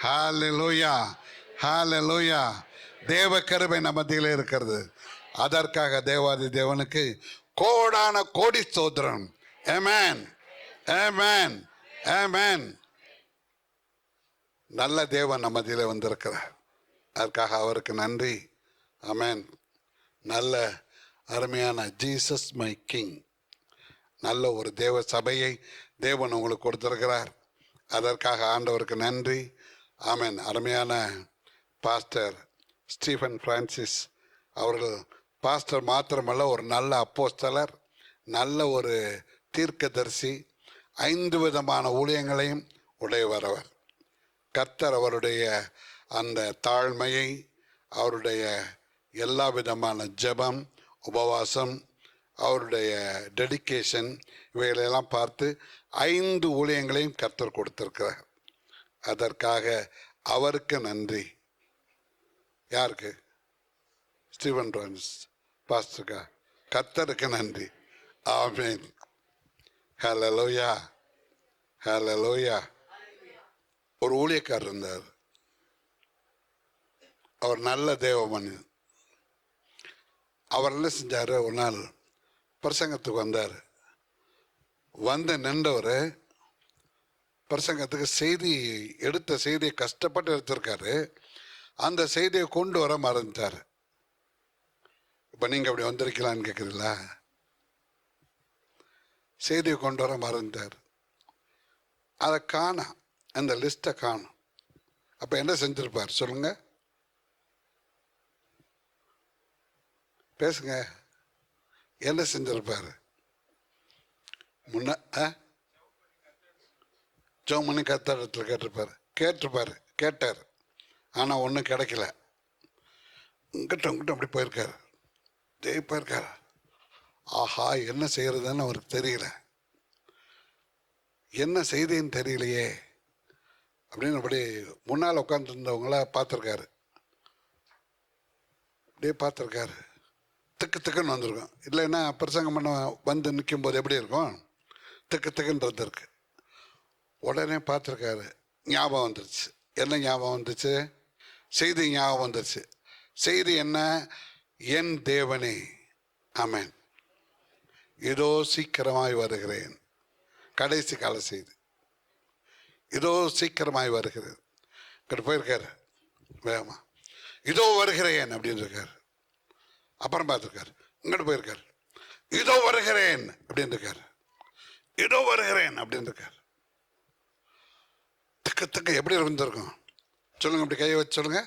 ஹalleluya, ஹalleluya. தேவ கிருபை நம்ம மத்தியிலே இருக்கிறது. அதற்காக தேவாதி தேவனுக்கு கோடான கோடி ஸ்தோத்திரம். ஆமென், ஆமென், ஆமென். நல்ல தேவன் நம்ம மத்தியிலே வந்திருக்கிறார். அதற்காக அவருக்கு நன்றி. ஆமென். நல்ல அருமையான ஜீசஸ் மை கிங், நல்ல ஒரு தேவ சபையை தேவன் உங்களுக்கு கொடுத்திருக்கிறார். அதற்காக ஆண்டவருக்கு நன்றி. ஆமென். அருமையான பாஸ்டர் ஸ்டீஃபன் பிரான்சிஸ் அவர்கள் பாஸ்டர் மாத்திரமல்ல, ஒரு நல்ல அப்போஸ்தலர், நல்ல ஒரு தீர்க்கதரிசி, 5 விதமான ஊழியங்களையும் உடையவர் அவர். கர்த்தர் அவருடைய அந்த தாழ்மையை, அவருடைய எல்லா விதமான ஜெபம், உபவாசம், அவருடைய டெடிகேஷன், இவைகளெல்லாம் பார்த்து 5 ஊழியங்களையும் கர்த்தர் கொடுத்திருக்கிறார். அதற்காக அவருக்கு நன்றி. யாருக்கு? ஸ்டீவன் பிரான்சிஸ் பாஸ்டருக்கா? கர்த்தருக்கு நன்றி. ஆமென். ஹல்லேலூயா, ஹல்லேலூயா. ஒரு ஊழியக்காரர் இருந்தார். அவர் நல்ல தேவமணி. அவர் என்ன செஞ்சார், ஒரு நாள் பிரசங்கத்துக்கு வந்தார். வந்து நின்றவர் பிரசங்கத்துக்கு செய்தி எடுத்த செய்தியை கஷ்டப்பட்டு எடுத்திருக்காரு. அந்த செய்தியை கொண்டு வர மறந்துட்டார். இப்போ நீங்கள் அப்படி வந்திருக்கலான்னு கேட்குறீங்களா? செய்தியை கொண்டு வர மறந்துட்டார். அதை காணோம், அந்த லிஸ்ட்டை காணும். அப்போ என்ன செஞ்சிருப்பார் சொல்லுங்க, பேசுங்க. என்ன செஞ்சிருப்பார்? ஜோமணி கத்தடத்தில் கேட்டார். ஆனால் ஒன்றும் கிடைக்கல. இங்கிட்ட அப்படி போயிருக்காரு. போயிருக்காரு. ஆஹா, என்ன செய்யறதுன்னு அவருக்கு தெரியல. என்ன செய்தின்னு தெரியலையே அப்படின்னு அப்படி முன்னால் உட்காந்துருந்தவங்கள பார்த்துருக்காரு. அப்படியே பார்த்துருக்காரு. திக்குன்னு வந்திருக்கும். இல்லைன்னா பிரசங்கம் பண்ண வந்து நிற்கும் போது எப்படி இருக்கும்? திக்குன்னு இருந்திருக்கு. உடனே பார்த்துருக்காரு. ஞாபகம் வந்துருச்சு. என்ன ஞாபகம் வந்துச்சு? செய்தி ஞாபகம் வந்துருச்சு. செய்தி என்ன? என் தேவனே, ஆமென், இதோ சீக்கிரமாய் வருகிறேன். கடைசி கால செய்தி. இதோ சீக்கிரமாய் வருகிறேன். இங்கிட்ட போயிருக்காரு வேகமா. இதோ வருகிறேன் அப்படின்னு இருக்காரு. அப்புறம் பார்த்துருக்காரு. இங்கிட்டு போயிருக்காரு. இதோ வருகிறேன் அப்படின்னு இருக்காரு. இதோ வருகிறேன் அப்படின்னு இருக்காரு. திக்கு எப்படி இருந்திருக்கும் சொல்லுங்க? அப்படி கையை வச்சு சொல்லுங்க.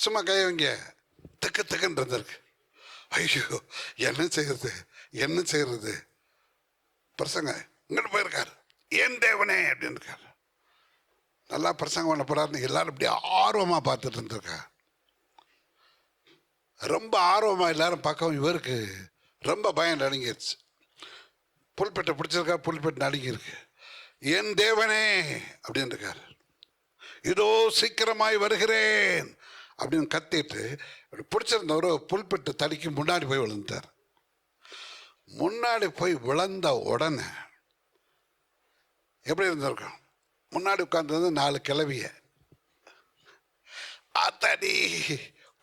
சும்மா கையை வைங்க. திக்குன்னு இருந்திருக்கு. ஐயோ, என்ன செய்யறது? பிரசங்க இங்கிட்டு போயிருக்காரு. என் தேவனே அப்படின்னு இருக்காரு. நல்லா பிரசங்கம் பண்ண போறாருன்னு எல்லாரும் இப்படி ஆர்வமா பார்த்துட்டு இருந்திருக்காரு. ரொம்ப ஆர்வமா எல்லாரும் பார்க்கவும் இவருக்கு ரொம்ப பயம் நடுங்கிருச்சு. புல்பெட்டை பிடிச்சிருக்கா, புல்பெட்டு நடுங்கிருக்கு. என் தேவனே அப்படின்னு இருக்காரு. இதோ சீக்கிரமாய் வருகிறேன் அப்படின்னு கத்திட்டு பிடிச்சிருந்தவரு புல்பெட்டு தடிக்கு முன்னாடி போய் விழுந்தார். முன்னாடி போய் விழுந்த உடனே எப்படி இருந்திருக்கும்? முன்னாடி உட்கார்ந்து 4 கிளவிய அத்தடி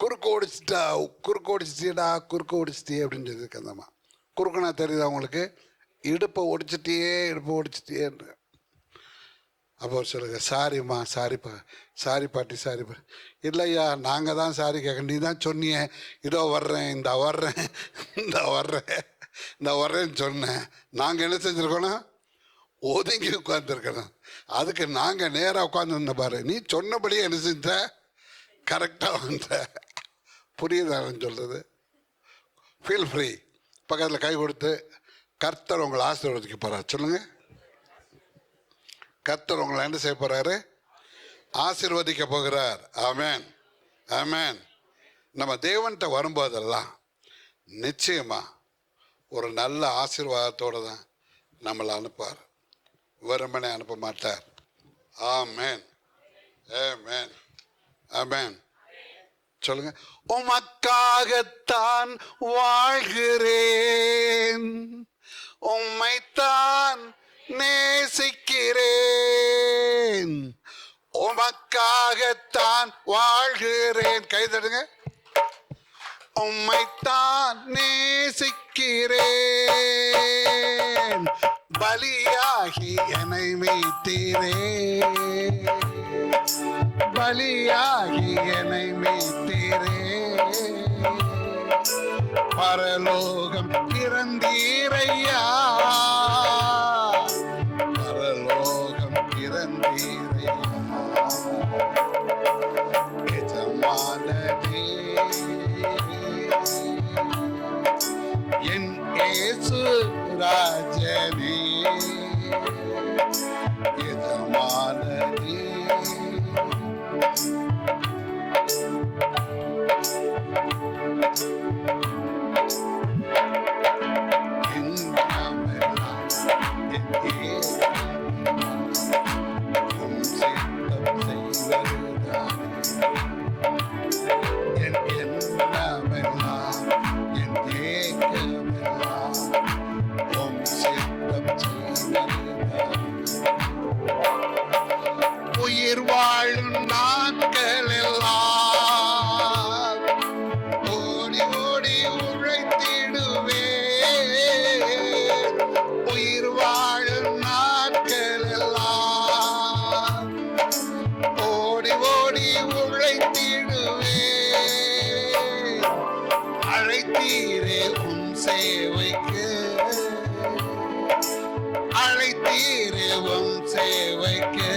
குறுக்கு ஓடிச்சிட்டியடா அப்படின்னு சொல்லியிருக்கு. அந்தம்மா குறுக்குனா தெரியுது அவங்களுக்கு? இடுப்பை ஒடிச்சிட்டியேன்னு. அப்போ சொல்லுங்க, சாரிம்மா, சாரி பாட்டி. இல்லையா, நாங்கள் தான் சாரி கேட்க. நீ தான் சொன்னிய இதோ வர்றேன், இந்த வர்றேன்னு சொன்னேன். நாங்கள் என்ன செஞ்சுருக்கோன்னா ஒதுங்கி உட்காந்துருக்கணும். அதுக்கு நாங்கள் நேராக உட்காந்துருந்த பாரு. நீ சொன்னபடியே என்ன செஞ்ச? கரெக்டாக வந்த. புரியுதான்னு சொல்றது? Feel free. பக்கத்தில் கை கொடுத்து கர்த்தர் உங்களை ஆசீர்வதிக்க போறார். சொல்லுங்க, கர்த்தர் உங்களை என்ன செய்ய போறாரு? ஆசீர்வதிக்க போகிறார். ஆமென், ஆமென். நம்ம தேவன்கிட்ட வரும்போதெல்லாம் நிச்சயமா ஒரு நல்ல ஆசீர்வாதத்தோடு தான் நம்மளை அனுப்புவார். வெறுமனே அனுப்ப மாட்டார். ஆமென், ஆமென், ஆமென். சொல்லுங்க, உமக்காகத்தான் வாழ்கிறேன், உம்மைத்தான் நேசிக்கிறேன், உமக்கு உமக்காகத்தான் வாழ்கிறேன். கைதடுங்க. உம்மைத்தான் நேசிக்கிறேன். பலியாகி என்னை மீட்டீரே, பலியாகி என்னை மீட்டீரே. பரலோகம் இறந்தீரையா, பரலோகம் இறந்தீரையா. எஜமானனே, என் இயேசு ராஜனே, எஜமானனே. உயிர் வாழும் நாட்கள் எல்லாம் ஓடி ஓடி உழைத்திடுவே. உயிர் வாழும் நாட்கள் எல்லாம் ஓடி ஓடி உழைத்திடுவே. அழைத்தீரே உன் சேவைக்கு, அழைத்தீரே உன் சேவைக்கு.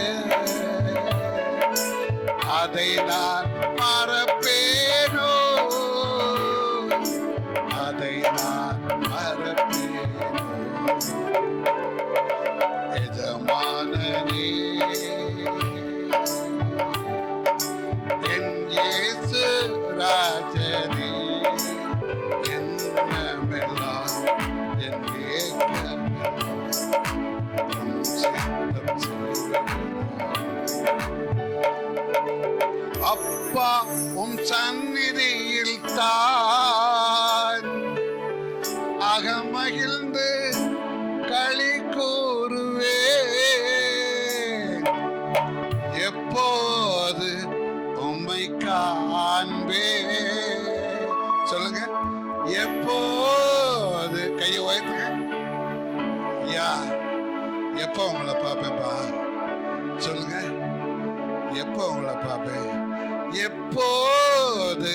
அதை நான் மறப்பேனோ, அதை நான் மறப்பேனோ. எஜமானனே, என் இயேசு ராஜனே, என்னமெல்லாம் என் ஏக்கமெல்லாம் உம் சித்தம் செய்வதே. அப்பா உம் சந்நிதியில் தான் அகமகிழ்ந்து களி கூறுவேன். எப்போது உம்மை காண்பே, சொல்லுங்க. எப்போது, கையை உயர்த்துங்க. ஐயா, எப்போ உங்களை பார்ப்பேன்பா, சொல்லுங்க. எப்போ உங்களை பார்ப்பேன்? எப்போது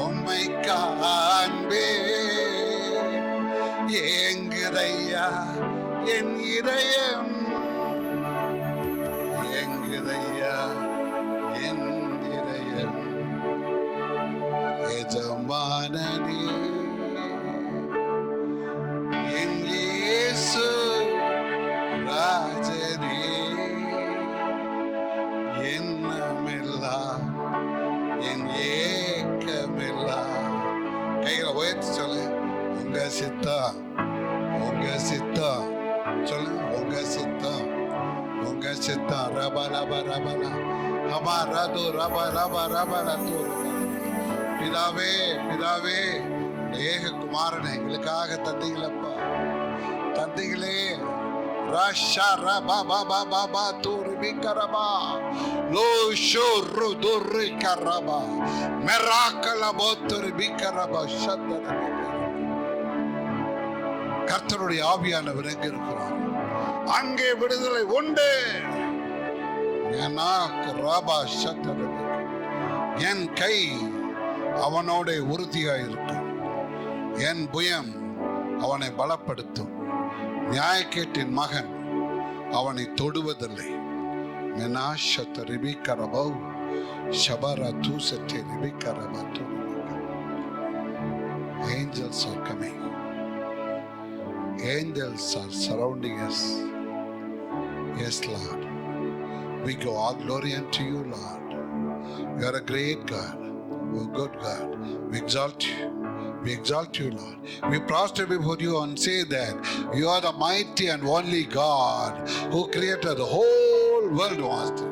உம்மை காண்பே. ஏங்குதையா என் இதயம், ஏங்குதையா என் இதயம். எஜமானனே, என் இயேசு ராஜனே, என்னமெல்லாம் என் ஏக்கமெல்லாம். கைகளை உயர்த்தி சொல்லு. உங்க சித்தம், உங்க சித்தம், சொல்லு. உங்க சித்தம், உங்க சித்தம். ரபா ரபா ரபா ரபா ரது ரபா ரபா ரபா ரது. பிதாவே, பிதாவே, ஏக குமாரனை எங்களுக்காக தந்தீங்களப்பா, தந்தீங்களே. Rasha raba baba baba turbi karaba lo shuru durri karaba merakala boturbi karaba shadda. கர்த்தருடைய ஆவியானவர் எங்க இருக்கிறார்? அங்கே விடுதலை உண்டு. என் கை அவனோட உறுதியாயிருக்கும், என் புயம் அவனை பலப்படுத்தும். நியாயக்கேட்டின் மகன் அவனை தொடுவதில்லை. Angels are coming. Angels are surrounding us. Yes, Lord. We go all glory unto you, Lord. You are a great God, a good God. We exalt you. We exalt you, Lord. We prostrate before you and say that you are the mighty and only God who created the whole world, Master.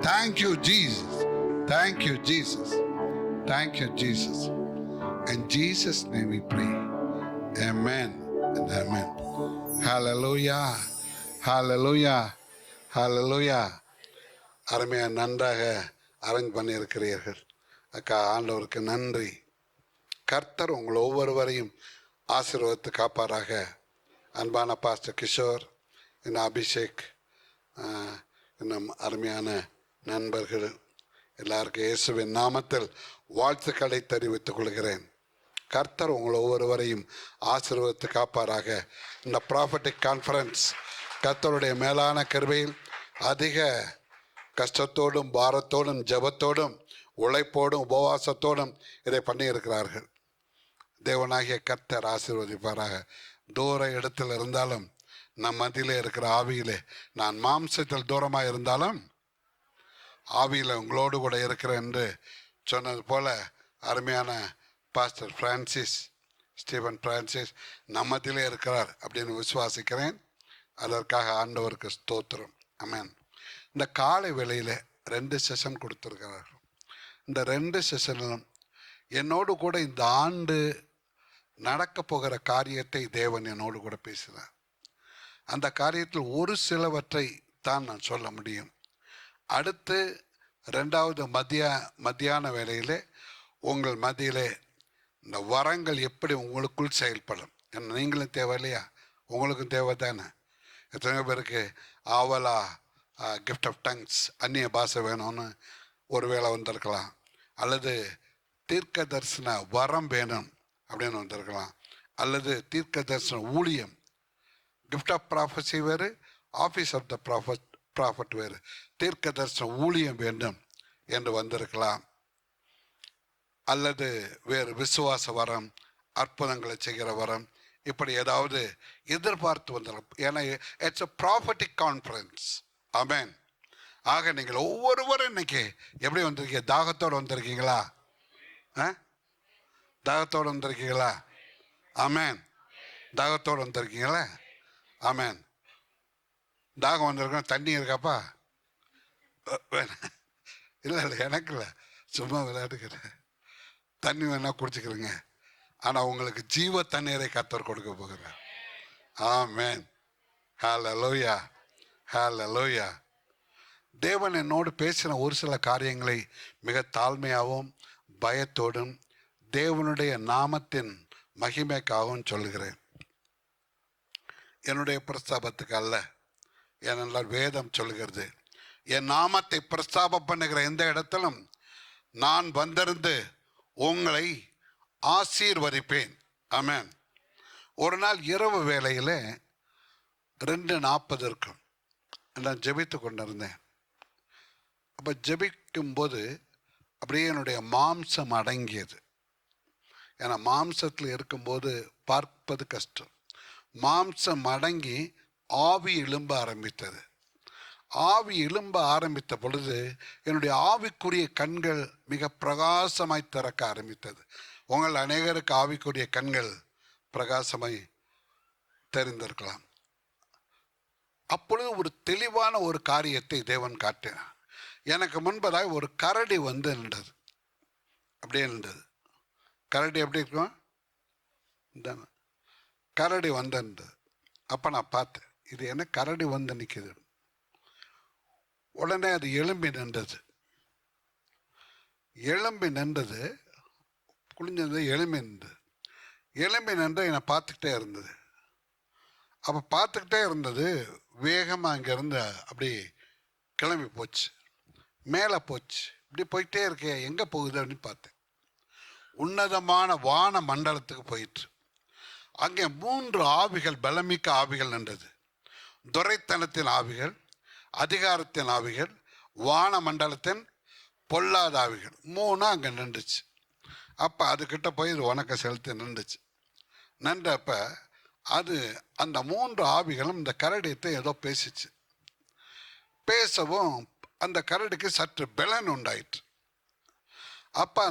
Thank you, Jesus. Thank you, Jesus. Thank you, Jesus. In Jesus' name we pray. Amen and amen. Hallelujah. Hallelujah. Hallelujah. அருமையா நன்றாக arrange பண்ணியிருக்கிறீர்கள். அக்கா, ஆண்டவருக்கு நன்றி. கர்த்தர் உங்கள் ஒவ்வொருவரையும் ஆசீர்வதித்து காப்பாராக. அன்பான பாஸ்டர் கிஷோர், இன்னும் அபிஷேக், இன்னும் அருமையான நண்பர்கள் எல்லாருக்கும் இயேசுவின் நாமத்தில் வாழ்த்துக்களை தெரிவித்துக் கொள்கிறேன். கர்த்தர் உங்கள் ஒவ்வொருவரையும் ஆசீர்வதித்து காப்பாராக. இந்த ப்ராஃபட்டிக் கான்ஃபரன்ஸ் கர்த்தருடைய மேலான கிருபையில் அதிக கஷ்டத்தோடும் பாரத்தோடும் ஜபத்தோடும் உழைப்போடும் உபவாசத்தோடும் இதை பண்ணியிருக்கிறார்கள். தேவனாகிய கர்த்தர் ஆசீர்வதிப்பாராக. தூர இடத்தில் இருந்தாலும் நம் மத்தியிலே இருக்கிற ஆவியிலே, நான் மாம்சத்தில் தூரமாக இருந்தாலும் ஆவியில் உங்களோடு கூட இருக்கிறேன் என்று சொன்னது போல அருமையான பாஸ்டர் பிரான்சிஸ், ஸ்டீபன் பிரான்சிஸ் நம்மத்திலே இருக்கிறார் அப்படின்னு விசுவாசிக்கிறேன். அதற்காக ஆண்டவருக்கு ஸ்தோத்திரம். ஆமென். இந்த காலை வேளையில் 2 செஷன் கொடுத்துருக்கிறார்கள். இந்த 2 செஷனிலும் என்னோடு கூட இந்த ஆண்டு நடக்க போகிற காரியத்தை தேவன் என்னோடு கூட பேசினார். அந்த காரியத்தில் ஒரு சிலவற்றை தான் நான் சொல்ல முடியும். அடுத்து 2வது மத்தியான வேளையிலே உங்கள் மத்தியிலே இந்த வரங்கள் எப்படி உங்களுக்குள் செயல்படும். ஏன்னா நீங்களும் தேவை இல்லையா? உங்களுக்கும் தேவை தானே? எத்தனையோ பேருக்கு ஆவலா கிஃப்ட் ஆஃப் டங்ஸ், அந்நிய பாஷை வேணும்னு ஒரு வேளை வந்திருக்கலாம். அல்லது தீர்க்க தரிசன வரம் வேணும் அப்படின்னு வந்திருக்கலாம். அல்லது தீர்க்க தரிசன ஊழியம், கிஃப்ட் ஆஃப் ப்ராஃபஸி வேறு, ஆஃபீஸ் ஆஃப் த ப்ராஃபட் வேறு. தீர்க்க தரிசன ஊழியம் வேண்டும் என்று வந்திருக்கலாம். அல்லது வேறு விசுவாச வரம், அற்புதங்களை செய்கிற வரம், இப்படி ஏதாவது எதிர்பார்த்து வந்திருக்கலாம். ஏன்னா இட்ஸ் a prophetic conference. ஆமென். ஆக நீங்கள் ஒவ்வொருவரும் இன்னைக்கு எப்படி வந்திருக்கீங்க? தாகத்தோடு வந்திருக்கீங்களா? தாகத்தோடு வந்திருக்கீங்களா? ஆமென். தாகத்தோடு வந்திருக்கீங்களா? ஆமென். தாகம் வந்திருக்கோம். தண்ணி இருக்காப்பா? இல்லை இல்லை, எனக்கு இல்லை, சும்மா விளையாட்டுக்கிறேன். தண்ணி வேணா குடிச்சுக்கிறேங்க. ஆனால் உங்களுக்கு ஜீவ தண்ணீரை கர்த்தர் கொடுக்க போகிறார். ஆமென். ஹல்லேலூயா, ஹல்லேலூயா. தேவன் என்னோடு பேசின ஒரு சில காரியங்களை மிக தாழ்மையாகவும் பயத்தோடும் தேவனுடைய நாமத்தின் மகிமைக்காகவும் சொல்கிறேன். என்னுடைய பிரஸ்தாபத்துக்கு அல்ல. ஏனென்றால் வேதம் சொல்கிறது, என் நாமத்தை பிரஸ்தாபம் பண்ணுகிற எந்த இடத்திலும் நான் வந்திருந்து உங்களை ஆசீர்வதிப்பேன். ஆமென். ஒரு நாள் இரவு வேளையில் 2:40 இருக்கும். நான் ஜெபித்து கொண்டிருந்தேன். அப்போ ஜெபிக்கும்போது அப்படியே என்னுடைய மாம்சம் அடங்கியது. ஏன்னா மாம்சத்தில் இருக்கும்போது பார்ப்பது கஷ்டம். மாம்சம் அடங்கி ஆவி எழும்ப ஆரம்பித்தது. ஆவி எழும்ப ஆரம்பித்த பொழுது என்னுடைய ஆவிக்குரிய கண்கள் மிக பிரகாசமாய் திறக்க ஆரம்பித்தது. உங்கள் அநேகருக்கு ஆவிக்குரிய கண்கள் பிரகாசமாய் தெரிந்திருக்கலாம். அப்பொழுது ஒரு தெளிவான ஒரு காரியத்தை தேவன் காட்டினார். எனக்கு முன்பதாக ஒரு கரடி வந்து நின்றது. அப்படியே நின்றது. கரடி எப்படி இருக்கும்? இந்த கரடி வந்து நின்றது. அப்போ நான் பார்த்தேன், இது என்ன கரடி வந்து நிற்குது. உடனே அது எழும்பி நின்றது. எழும்பி நின்றது, குளிஞ்சது, எழும்பி நின்றது. எழும்பி நின்று என்னை பார்த்துக்கிட்டே இருந்தது. அப்போ பார்த்துக்கிட்டே இருந்தது. வேகமாக அங்கேருந்து அப்படி கிளம்பி போச்சு, மேலே போச்சு. இப்படி போயிட்டே இருக்கேன், எங்கே போகுது அப்படின்னு பார்த்தேன். உன்னதமான வான மண்டலத்துக்கு போயிட்டு அங்கே 3 ஆவிகள், பலமிக்க ஆவிகள் நின்றது. துரைத்தனத்தின் ஆவிகள், அதிகாரத்தின் ஆவிகள், வான மண்டலத்தின் பொல்லாத ஆவிகள் 3 அங்கே நின்றுச்சு. அப்போ அதுக்கிட்ட போய் இது வணக்கம் செலுத்தி நின்றுச்சு. நின்றப்ப அது அந்த 3 ஆவிகளும் இந்த கரடியத்தை ஏதோ பேசிச்சு. பேசவும் அந்த கரடிக்கு சற்று பலன் உண்டாயிற்று. அப்போ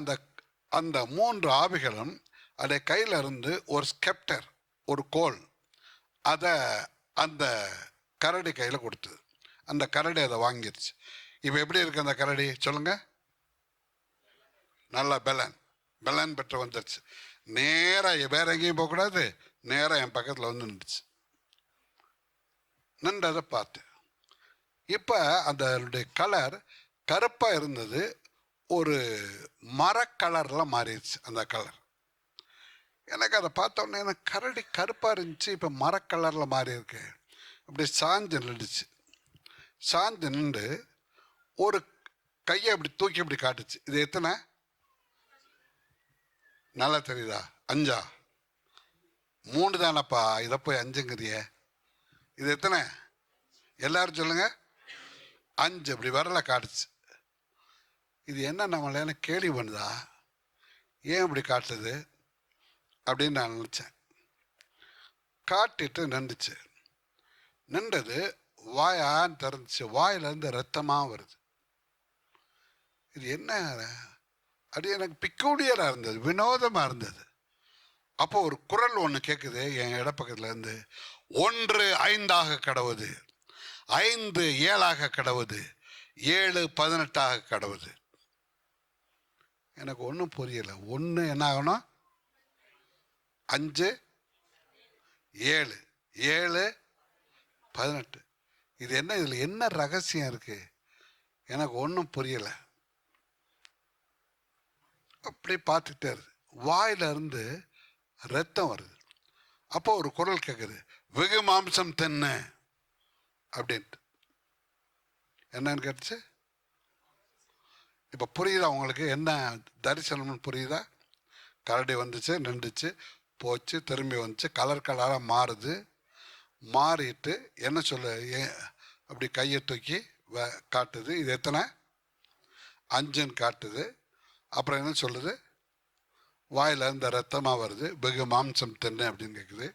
அந்த 3 ஆவிகளும் அதை கையில் இருந்து ஒரு ஸ்கெப்டர், ஒரு கோல், அதை அந்த கரடி கையில் கொடுத்தது. அந்த கரடி அதை வாங்கிடுச்சு. இப்போ எப்படி இருக்கு அந்த கரடி சொல்லுங்க? நல்லா பலன் பெற்று வந்துடுச்சு. நேராக வேற எங்கேயும் போகக்கூடாது, நேராக என் பக்கத்தில் வந்து நின்றுச்சு. நின்றதை பார்த்தேன். இப்போ அதனுடைய கலர் கருப்பாக இருந்தது, ஒரு மர கலரில் மாறிடுச்சு அந்த கலர். எனக்கு அதை பார்த்தோன்னே எனக்கு கரடி கருப்பாக இருந்துச்சு, இப்போ மர கலரில் மாறி இருக்கு. அப்படி சாஞ்சு நின்றுச்சு. சாஞ்சு நின்று ஒரு கையை அப்படி தூக்கி இப்படி காட்டுச்சு. இது எத்தனை? நல்லா தெரியுதா? 5. 3 தானப்பா, இதை போய் 5ங்கிறிய. இது எத்தனை? எல்லாரும் சொல்லுங்க. 5. அப்படி வரல காட்டுச்சு. இது என்ன நம்மள கேலி பண்ணுதா, ஏன் இப்படி காட்டுது அப்படின்னு நான் நினச்சேன். காட்டிட்டு நின்றுச்சு. நின்றது வாயான்னு திறந்துச்சு. வாயிலேருந்து ரத்தமாக வருது. இது என்ன அது? எனக்கு பிக்கூடியராக இருந்தது, வினோதமாக இருந்தது. அப்போ ஒரு குரல் ஒன்று கேட்குது என் இடப்பக்கத்துல இருந்து, 1 5 கடவுது, 5 7 கடவுது, 7 18 கடவுது. எனக்கு ஒன்றும் புரியலை. 1 என்ன ஆகணும்? 5 7 7 18. இது என்ன? இதில் என்ன ரகசியம் இருக்கு? எனக்கு ஒன்றும் புரியலை. அப்படி பார்த்துட்டே இருக்கு. வாயிலிருந்து ரத்தம் வருது. அப்போ ஒரு குரல் கேட்குது, வெகு மாம்சம் தின்னு அப்படின்ட்டு. என்னன்னு கேட்டுச்சு. இப்போ புரியுதா உங்களுக்கு என்ன தரிசனம்னு புரியுதா? கரடி வந்துச்சு, நின்றுச்சு, போச்சு, திரும்பி வந்துச்சு, கலர் கலராக மாறுது. மாறிட்டு என்ன சொல்ல, அப்படி கையை தூக்கி காட்டுது. இது எத்தனை? 5ன்னு காட்டுது. அப்புறம் என்ன சொல்லுது? வாயில் இந்த ரத்தமாக வருது, வெகு மாம்சம் தின்னு அப்படின்னு கேட்குது.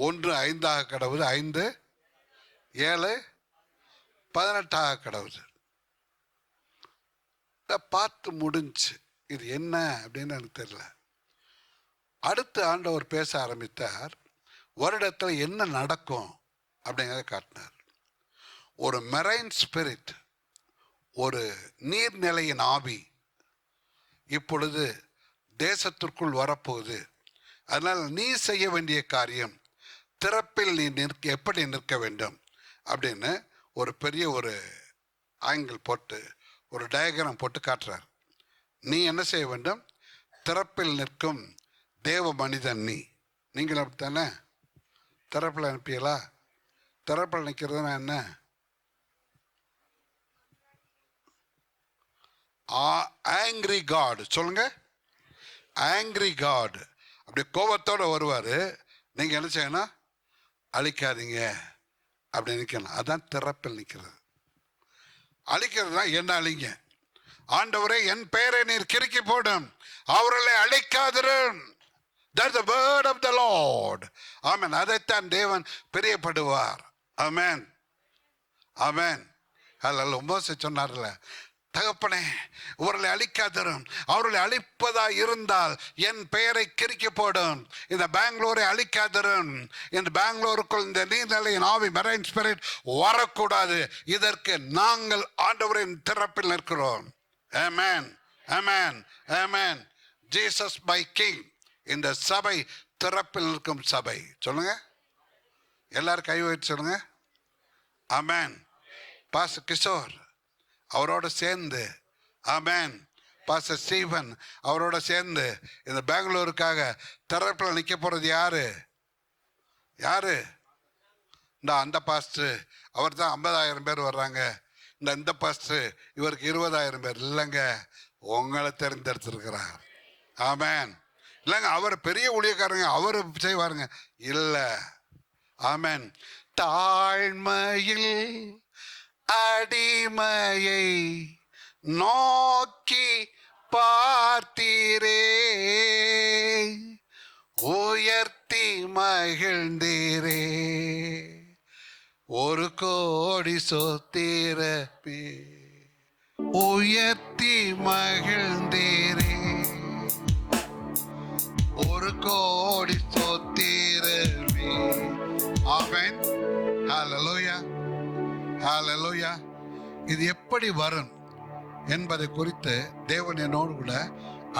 1 5 கடவுது, 5 7 18 கடவுது. பார்த்து முடிஞ்சு. இது என்ன அப்படின்னு எனக்கு தெரியல. அடுத்த ஆண்டவர் பேச ஆரம்பித்தார். வருடத்தில் என்ன நடக்கும் அப்படிங்கிறத காட்டினார். ஒரு மெரைன் ஸ்பிரிட், ஒரு நீர்நிலையின் ஆவி இப்பொழுது தேசத்திற்குள் வரப்போகுது. அதனால் நீ செய்ய வேண்டிய காரியம், திறப்பில் நீ எப்படி நிற்க வேண்டும் அப்படின்னு ஒரு பெரிய ஒரு ஆங்கிள் போட்டு, ஒரு டயக்ராம் போட்டு காட்டுறார். நீ என்ன செய்ய வேண்டும்? திறப்பில் நிற்கும் தேவ மனிதன் நீ. நீங்கள் அப்படித்தானே? திறப்பில் அனுப்பியலா? திறப்பில் நிற்கிறதுனா என்ன? Angry god. சொல்லுங்க. Angry god. அப்படி கோபத்தோடு வருவார். நீங்கள் என்ன செய்யணும்? அழிக்காதீங்க அப்படி நிற்கணும். அதான் திறப்பில் நிற்கிறது. அழிக்கிறதுனா என்ன? அழிங்க. ஆண்டவரே, என் பெயரை நீர் கிறுக்கி போடும், அவர்களை அழிக்காதிரும். That's the word of the Lord. Amen. அதைத்தான் தேவன் பிரியப்படுவார். Amen. Amen. அல்ல மோசே சொன்னார்ல, தகப்பனே அவர்களை அழிக்காதிரும், அவர்களை அழிப்பதா இருந்தால் என் பெயரை கிறுக்கி போடும். இந்த பெங்களூரை அழிக்காதிரும். இந்த பெங்களூருக்குள் இந்த நீர்நிலையின் ஆவி, மெரைன் ஸ்பிரிட் வரக்கூடாது. இதற்கு நாங்கள் ஆண்டவரின் திறப்பில் நிற்கிறோம். Amen, amen, amen. Jesus by king. இந்த சபை திறப்பில் நிற்கும் சபை. சொல்லுங்க. எல்லாரும் கை வைத்து சொல்லுங்க. ஆமென். பாஸ்டர் கிஷோர் அவரோட சேர்ந்து, ஆமென், பாஸ்டர் ஸ்டீவன் அவரோட சேர்ந்து இந்த பெங்களூருக்காக திறப்பில் நிற்க போகிறது யாரு? யாரு? அந்த பாஸ்டர், அவர் தான் 50,000 பேர் வர்றாங்க. இந்த பாஸ்டர், இவருக்கு 20,000 பேர். இல்லைங்க, உங்களை தேர்ந்தெடுத்திருக்கிறார். ஆமென். இல்லைங்க, அவர் பெரிய ஊழியக்காரங்க, அவர் செய்வாருங்க. இல்லை. ஆமென். தாழ்மையில் அடிமையை நோக்கி பார்த்தீரே, உயர்த்தி மகிழ்ந்தீரே, 1 கோடி சொத்திரப்பே, உயர்த்தி மகிழ்ந்தீரே, 1 கோடி சொத்திரப்பே. ஆமென். ஹல்லேலூயா, ஹல்லேலூயா. இது எப்படி வரும் என்பதை குறித்து தேவன் என்னோடு கூட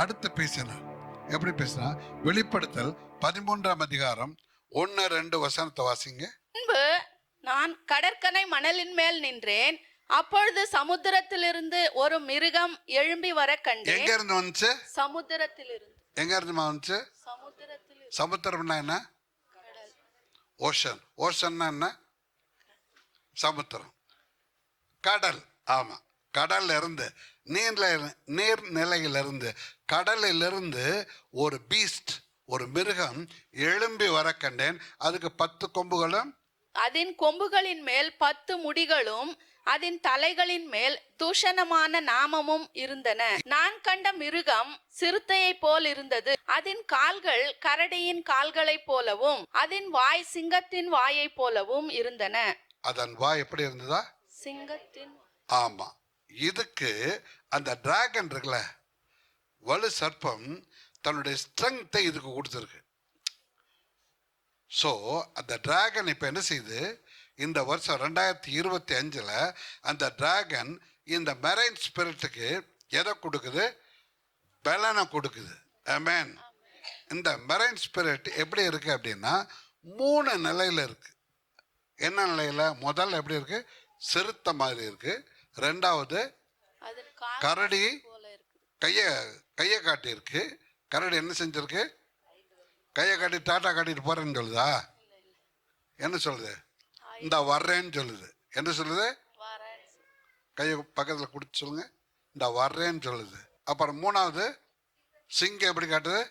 அடுத்து பேசினார். எப்படி பேசினா? வெளிப்படுத்தல் 13ஆம் அதிகாரம் 1 2 வசனத்தை வாசிங்க. முன்பு நான் கடற்கரை மணலின் மேல் நின்றேன். அப்பொழுது சமுத்திரத்திலிருந்து ஒரு மிருகம் எழும்பி வர எங்க கண்டேன். இருந்து வந்துச்சு? சமுத்திரத்திலிருந்து. எங்க இருந்து வந்துச்சு? சமுத்திரத்திலிருந்து. சமுத்திரம்னா என்ன? கடல். ஓஷன். ஓஷன்னா என்ன? சமுத்திரம், கடல். ஆமா, கடல்ல இருந்து, நீர்நிலையிலிருந்து, கடலிலிருந்து ஒரு பீஸ்ட், ஒரு மிருகம் எழும்பி வர கண்டேன். அதுக்கு 10 கொம்புகளும், அதன் கொம்புகளின் மேல் 10 முடிகளும், அதன் தலைகளின் மேல் தூஷணமான நாமமும் இருந்தன. நான் கண்ட மிருகம் சிறுத்தையைப் போல் இருந்தது. அதன் கால்கள் கரடியின் கால்களைப் போலவும், அதன் வாய் சிங்கத்தின் வாயைப் போலவும் இருந்தன. அதன் வாய் எப்படி இருந்ததா? சிங்கத்தின். ஆமா, இதுக்கு அந்த டிராகன் இருக்குல்ல, வலு சர்ப்பம், தன்னுடைய ஸ்ட்ரெங்த்தை இதுக்கு கொடுத்துருக்கு. ஸோ அந்த டிராகன் இப்போ என்ன செய்யுது? இந்த வருஷம் 2025 அந்த டிராகன் இந்த மெரைன் ஸ்பிரிட்டுக்கு எதை கொடுக்குது? பலனை கொடுக்குது. ஆமென். இந்த மெரைன் ஸ்பிரிட் எப்படி இருக்கு அப்படின்னா 3 நிலையில இருக்கு. என்ன நிலையில? முதல்ல எப்படி இருக்கு? சிறுத்தை மாதிரி இருக்கு. ரெண்டாவது கரடி கையை காட்டி இருக்கு. கரடி என்ன செஞ்சிருக்கு? கையை காட்டி டாட்டா காட்டிட்டு போறேன்னு சொல்லுதா? என்ன சொல்லுது? இந்த வர்றேன்னு சொல்லுது. என்ன சொல்லுது? கையை பக்கத்தில் கொடுத்து சொல்லுங்க, இந்த வர்றேன்னு சொல்லுது. அப்புறம் மூணாவது சிங்கம் எப்படி காட்டுது?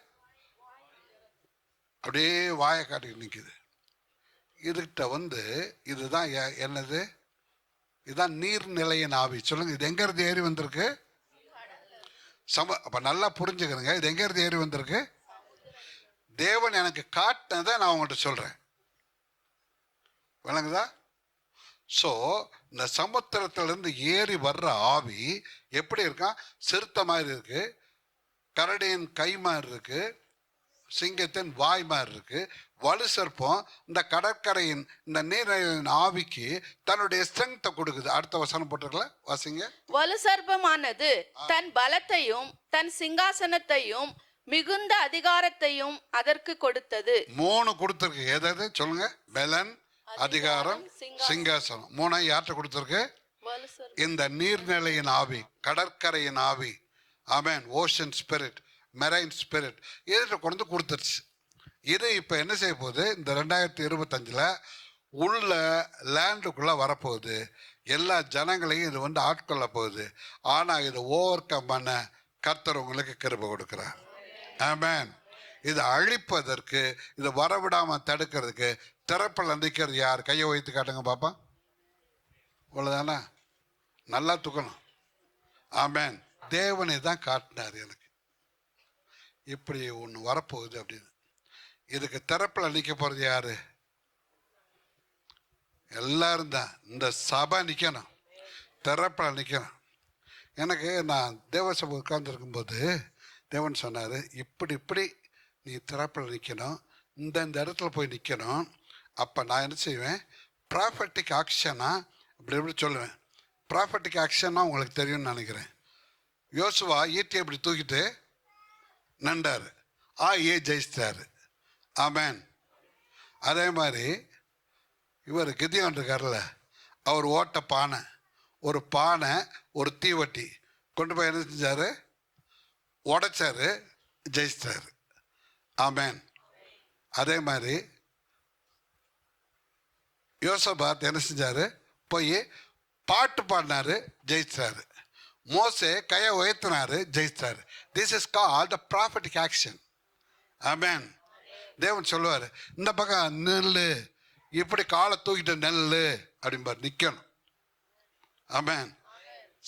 அப்படியே வாயை காட்டிட்டு நிற்குது. இதுகிட்ட இதுதான் என்னது? இதுதான் நீர்நிலையின் ஆவி. சொல்லுங்க, இது எங்க இருந்து ஏறி வந்திருக்கு? அப்ப நல்லா புரிஞ்சுக்கிறேங்க, இது எங்க இருந்து ஏறி வந்திருக்கு? தேவன் எனக்கு காட்டினதை நான் உங்கள்கிட்ட சொல்றேன். விளங்குதா? ஸோ இந்த சமுத்திரத்திலிருந்து ஏறி வர்ற ஆவி எப்படி இருக்கான்? சிறுத்தை மாதிரி இருக்கு, கரடியின் கை மாதிரி இருக்கு, சிங்கத்தின் வாய் மாதிரி இருக்கு. வலு சர்ப்பம் இந்த கடற்கரையின் இந்த நீரின் ஆவிக்கு தன்னுடைய ஸ்ட்ரெங்த்தை கொடுக்குது. அடுத்த வசனம் போட்டிருக்கல, வாசிங்க. வலு சர்ப்பமானது தன் பலத்தையும் தன் சிங்காசனத்தையும் மிகுந்த அதிகாரத்தையும் அதற்கு கொடுத்தது. 3 கொடுத்திருக்கு. எதாவது சொல்லுங்க? பலன், அதிகாரம், சிங்காசனம். 3 யார்கிட்ட கொடுத்திருக்கு? இந்த நீர்நிலையின் ஆவி, கடற்கரையின் ஆவி. ஆமென். ஓஷன் ஸ்பிரிட், மெரைன் ஸ்பிரிட், இதை கொண்டு கொடுத்துருச்சு. இது இப்போ என்ன செய்ய போகுது? இந்த 2025 உள்ள லேண்டுக்குள்ளே வரப்போகுது. எல்லா ஜனங்களையும் இது ஆட்கொள்ள போகுது. ஆனால் இது ஓவர் கம் பண்ண கர்த்தர் உங்களுக்கு கிருபை கொடுக்குறார். ஆமென். இதை அழிப்பதற்கு, இதை வரவிடாம தடுக்கிறதுக்கு திறப்பில் நிற்கிறது யார்? கையை வைத்து காட்டுங்க பாப்பா. இவ்வளோதானா? நல்லா தூக்கணும். ஆமென். தேவனை தான் காட்டினார் எனக்கு, இப்படி ஒன்று வரப்போகுது அப்படின்னு. இதுக்கு திறப்பில் நிற்க போகிறது யாரு? எல்லாரும் தான். இந்த சபை நிற்கணும், திறப்பில் நிற்கணும். எனக்கு நான் தேவசபை உட்கார்ந்துருக்கும்போது தேவன் சொன்னார், இப்படி நீ திறப்பில் நிற்கணும், இந்த இடத்துல போய் நிற்கணும். அப்போ நான் என்ன செய்வேன்? ப்ராஃபட்டிக் ஆக்ஷனா இப்படி சொல்லுவேன். ப்ராஃபட்டிக் ஆக்ஷன்னா உங்களுக்கு தெரியும்னு நினைக்கிறேன். யோசுவா ஈட்டி அப்படி தூக்கிட்டு நண்டார், ஜெயிச்சிட்டாரு. ஆமென். அதே மாதிரி இவர் கிதியோன் இருக்கார்ல, அவர் ஓட்ட பானை, ஒரு பானை, ஒரு தீவட்டி கொண்டு போய் என்ன செஞ்சார்? உடைச்சாரு, ஜெயிச்சிட்டாரு. ஆமென். அதே மாதிரி யோசபாத் என்ன செஞ்சாரு? போய் பாட்டு பாடினாரு, ஜெயிச்சாரு. மோசே கையை உயர்த்தினாரு, ஜெயிச்சாரு. This is called prophetic action. Amen. தேவன் சொல்லுவார், இந்த பக்கம் நெல்லு, இப்படி காலை தூக்கிட்டு நெல்லு அப்படிம்பார், நிற்கணும். ஆமென்.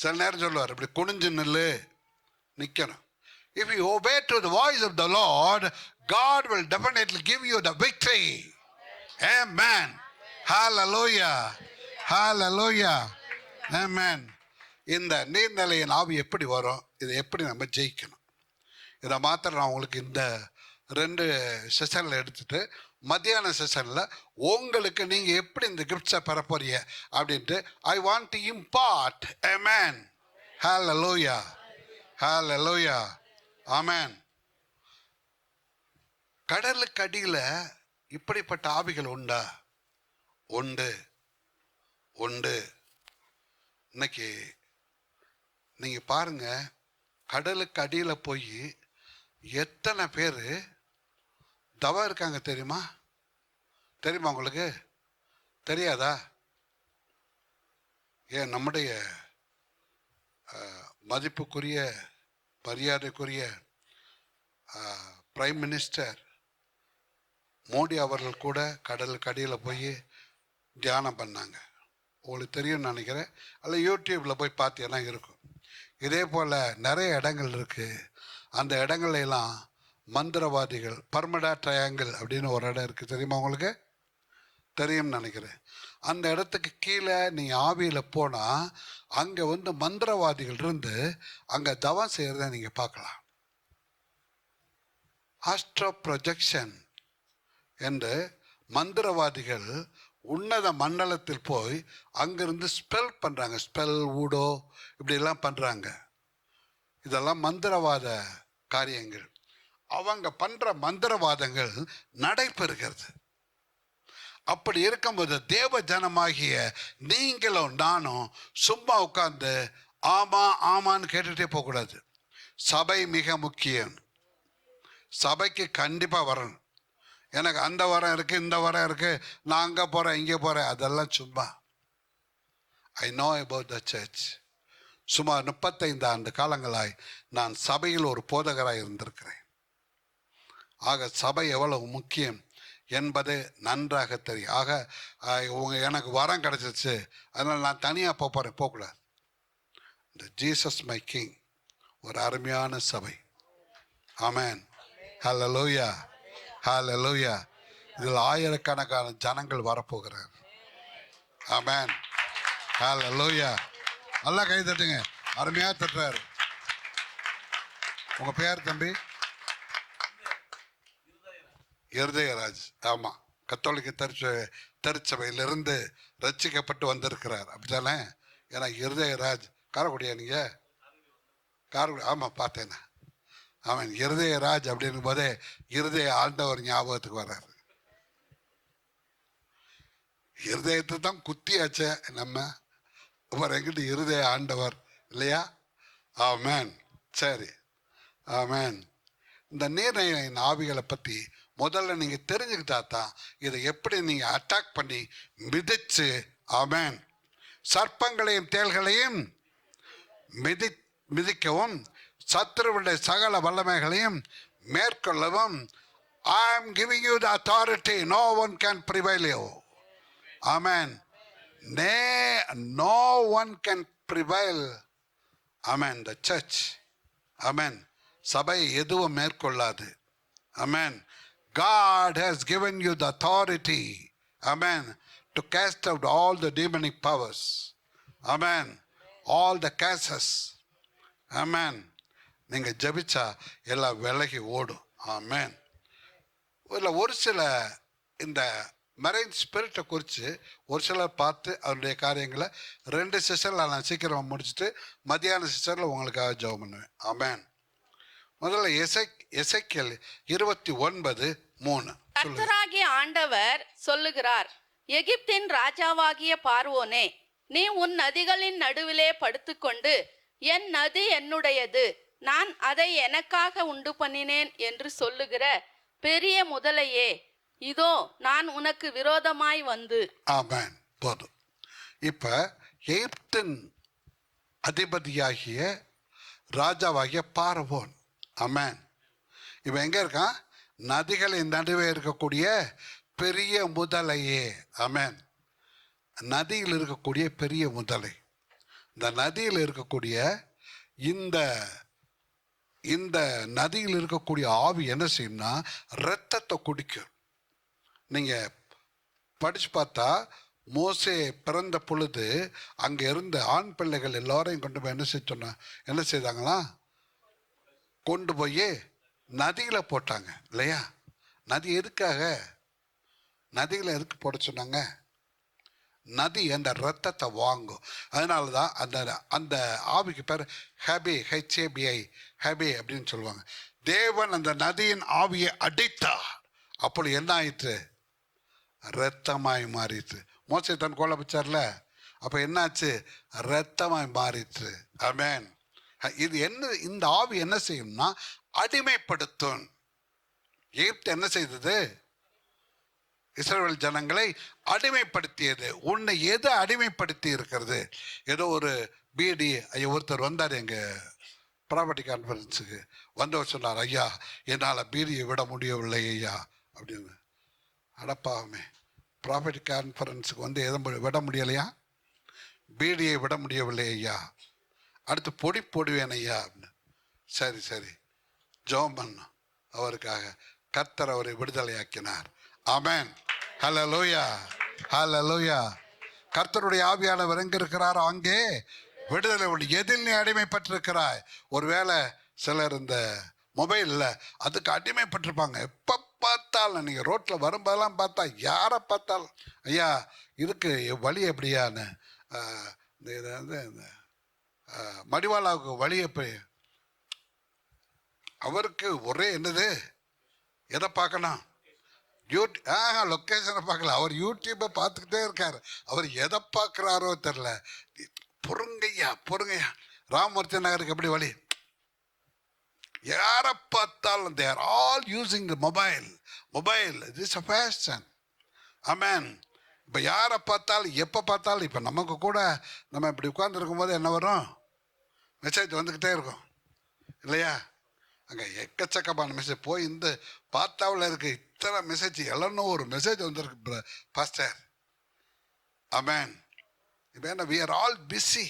சில நேரம் சொல்லுவார், இப்படி குனிஞ்சு நெல்லு, நிற்கணும். If you obey to the voice of the Lord, God will definitely give you the victory. Amen. Hallelujah. Hallelujah. Amen. இந்த நீர்நிலையின் ஆவி எப்படி வரும்? இதை எப்படி நம்ம ஜெயிக்கணும்? இதை மாத்திரம் நான் உங்களுக்கு இந்த 2 செஷனில் எடுத்துட்டு மத்தியான செஷனில் உங்களுக்கு நீங்கள் எப்படி இந்த கிஃப்ட்ஸை பெற போறீங்க அப்படின்ட்டு I want to impart. Amen. Hallelujah. Hallelujah. ஆமென். கடலுக்கு அடியில் இப்படிப்பட்ட ஆவிகள் உண்டா? உண்டு, உண்டு. இன்னைக்கு நீங்கள் பாருங்க, கடலுக்கு அடியில் போய் எத்தனை பேர் தவம் இருக்காங்க தெரியுமா? தெரியுமா உங்களுக்கு? தெரியாதா? ஏன் நம்முடைய மதிப்புக்குரிய மரியாதைக்குரிய பிரைம் மினிஸ்டர் மோடி அவர்கள் கூட கடலுக்கு அடியில் போய் தியானம் பண்ணாங்க. உங்களுக்கு தெரியும்னு நினைக்கிறேன். அல்ல யூடியூப்பில் போய் பார்த்தீங்கன்னா இருக்கும். இதே போல் நிறைய இடங்கள் இருக்குது. அந்த இடங்கள்லாம் மந்திரவாதிகள், பர்மடா ட்ரையாங்கிள் அப்படின்னு ஒரு இடம் இருக்குது. தெரியுமா உங்களுக்கு? தெரியும்னு நினைக்கிறேன். அந்த இடத்துக்கு கீழே நீங்கள் ஆவியில் போனால் அங்கே மந்திரவாதிகள் இருந்து அங்கே தவம் செய்கிறத நீங்கள் பார்க்கலாம். ஆஸ்ட்ரோ ப்ரொஜெக்ஷன் என்று மந்திரவாதிகள் உன்னத மண்டலத்தில் போய் அங்கிருந்து ஸ்பெல் பண்ணுறாங்க. ஸ்பெல், ஊடோ இப்படிலாம் பண்ணுறாங்க. இதெல்லாம் மந்திரவாத காரியங்கள். அவங்க பண்ணுற மந்திரவாதங்கள் நடைபெறுகிறது. அப்படி இருக்கும்போது தேவ ஜனமாகிய நீங்களும் நானும் சும்மா உட்கார்ந்து ஆமா ஆமான்னு கேட்டுகிட்டே போகக்கூடாது. சபை மிக முக்கியம். சபைக்கு கண்டிப்பாக வரணும். எனக்கு அந்த வரம் இருக்குது, இந்த வரம் இருக்குது, நான் அங்கே போகிறேன், இங்கே போகிறேன், அதெல்லாம் சும்மா. I know about the church. சுமார் 35 ஆண்டு காலங்களாய் நான் சபையில் ஒரு போதகராக இருந்திருக்கிறேன். ஆக சபை எவ்வளவு முக்கியம் என்பது நன்றாக தெரியும். ஆக எனக்கு வரம் கிடச்சிச்சு, அதனால் நான் தனியாக போகக்கூடாது. இந்த ஜீசஸ் மை கிங் ஒரு அருமையான சபை. ஆமென். ஹல்லேலூயா, ஹல்லேலூயா. இதில் ஆயிரக்கணக்கான ஜனங்கள் வரப்போகிறார். ஆமென், ஹல்லேலூயா. நல்லா கை தட்டுங்க. அருமையாக தட்டுறாரு. உங்கள் பேர் தம்பி? இருதயராஜ். ஆமாம், கத்தோலிக்க திருச்சபையிலிருந்து ரட்சிக்கப்பட்டு வந்திருக்கிறார். அப்படித்தானே? ஏன்னா இருதயராஜ் காரைக்குடியா நீங்கள்? காரைக்குடி. ஆமாம், பார்த்தேண்ணா. அவன் இருதயராஜ் அப்படின்னும் போதே இருதய ஆண்டவர் ஞாபகத்துக்கு வர்றாரு. இருதயத்தை தான் குத்தியாச்சே நம்ம, அப்புறம் எங்கிட்ட இருதய ஆண்டவர் இல்லையா? ஆமேன். சரி, ஆமேன். இந்த நீர்நிலையின் ஆவிகளை பற்றி முதல்ல நீங்கள் தெரிஞ்சுக்கிட்டா தான் இதை எப்படி நீங்கள் அட்டாக் பண்ணி மிதிச்சு, ஆமேன், சர்ப்பங்களையும் தேள்களையும் மிதிக்கவும் சத்துருவுடைய சகல வல்லமைகளையும் மேற்கொள்ளவும். I am giving you the authority. No one can prevail you. Amen. No one can prevail. Amen. The church. Amen. சபை எதுவும் மேற்கொள்ளாது. Amen. God has given you the authority. Amen. To cast out all the demonic powers. Amen. All the curses. Amen. நீங்கள் ஜபிச்சா எல்லாம் விலகி ஓடும். ஆமேன். இதில் ஒரு சில இந்த மெரைன் ஸ்பிரிட்டை குறித்து ஒரு சிலர் பார்த்து அவருடைய காரியங்களை 2 செஷனில் நான் சீக்கிரமாக முடிச்சுட்டு மத்தியான செஷனில் உங்களுக்காக ஜெபம் பண்ணுவேன். ஆமேன். முதல்ல எசேக்கியேல் 29:3. கர்த்தராகிய ஆண்டவர் சொல்லுகிறார், எகிப்தின் ராஜாவாகிய பார்வோனே, நீ உன் நதிகளின் நடுவிலே படுத்துக்கொண்டு என் நதி என்னுடையது, நான் அதை எனக்காக உண்டு பண்ணினேன் என்று சொல்லுகிற பெரிய முதலையே, இதோ நான் உனக்கு விரோதமாய் வந்து. ஆமென். போதும். இப்ப எகிப்தின் அதிபதியாகிய ராஜாவாகிய பார்வோன். ஆமென். இவன் எங்க இருக்கான்? நதிகளின் நடுவே இருக்கக்கூடிய பெரிய முதலையே. ஆமென். நதியில் இருக்கக்கூடிய பெரிய முதலை. இந்த நதியில் இருக்கக்கூடிய இந்த நதியில் இருக்கக்கூடிய ஆவி என்ன செய்யும்னா இரத்தத்தை குடிக்கும். நீங்கள் படித்து பார்த்தா மோசே பிறந்த பொழுது அங்கே இருந்த ஆண் பிள்ளைகள் எல்லாரையும் கொண்டு போய் என்ன செய்தாங்களா? கொண்டு போய் நதியில் போட்டாங்க இல்லையா? நதி எதுக்காக? நதியில் எதுக்கு போட சொன்னாங்க? நதி அந்த ரத்தத்தை வாங்கும். அதனால தான் அந்த ஆவிக்கு பேர் ஹபி, HABI, ஹபி அப்படின்னு சொல்லுவாங்க. தேவன் அந்த நதியின் ஆவியை அடித்தார். அப்படி என்ன ஆயிற்று? ரத்தமாய் மாறிட்டு. மோசே தன் கோலை வச்சார்ல, அப்போ என்னாச்சு? இரத்தமாய் மாறிற்று. ஆமென். இது என்ன? இந்த ஆவி என்ன செய்யும்னா அடிமைப்படுத்தும். எகிப்து என்ன செய்தது? இஸ்ரவேல் ஜனங்களை அடிமைப்படுத்தியது. உன்னை எது அடிமைப்படுத்தி இருக்கிறது? ஏதோ ஒரு பிடி ஐயா ஒருத்தர் வந்தார் எங்கள் ப்ராப்பர்ட்டி கான்ஃபரன்ஸுக்கு. வந்தவர் சொன்னார், ஐயா என்னால் பீடியை விட முடியவில்லை ஐயா அப்படின்னு. அடப்பாவுமே, ப்ராப்பர்ட்டி கான்ஃபரன்ஸுக்கு வந்து எதுவும் விட முடியலையா? பீடியை விட முடியவில்லை ஐயா, அடுத்து பொடி போடுவேன் ஐயா அப்படின்னு. சரி சரி, ஜெபம் பண்ண அவருக்காக. கர்த்தர் அவரை விடுதலையாக்கினார். ஆமென். ஹல்லேலூயா, ஹல்லேலூயா. கர்த்தருடைய ஆவியானவர் எங்க இருக்கிறாரோ அங்கே விடுதலை உண்டு. எதில் நீ அடிமைப்பட்டிருக்கிறாய்? ஒருவேளை சிலர் இந்த மொபைலில் அதுக்கு அடிமைப்பட்டிருப்பாங்க. எப்போ பார்த்தாலும் நீங்கள் ரோட்டில் வரும்போதெல்லாம் பார்த்தா யாரை பார்த்தாலும் ஐயா இதுக்கு வழி எப்படியான்னு, இது வந்து இந்த மடிவாளாவுக்கு வழி எப்படி, அவருக்கு ஒரே என்னது, எதை பார்க்கணும்? லொக்கேஷனை பார்க்கல, அவர் யூடியூப்பை பார்த்துக்கிட்டே இருக்கார். அவர் எதை பார்க்குறாரோ தெரில. பொறுங்கய்யா பொறுங்கய்யா. ராமமூர்த்தி நகருக்கு எப்படி வழி? யாரை பார்த்தாலும் they are all using the mobile. This is a fashion. ஆமென். இப்போ யாரை பார்த்தாலும் எப்போ பார்த்தாலும், இப்போ நமக்கு கூட நம்ம இப்படி உட்கார்ந்துருக்கும் போது என்ன வரும்? மெசேஜ் வந்துக்கிட்டே இருக்கும் இல்லையா? அங்கே எக்கச்சக்கமான மெசேஜ் போய் இந்த பார்த்தாவில் இருக்கு இத்தனை மெசேஜ், எல்லாம் ஒரு மெசேஜ் வந்துருக்கு பாஸ்டர். ஆமென். இப்போ என்ன? we are all busy.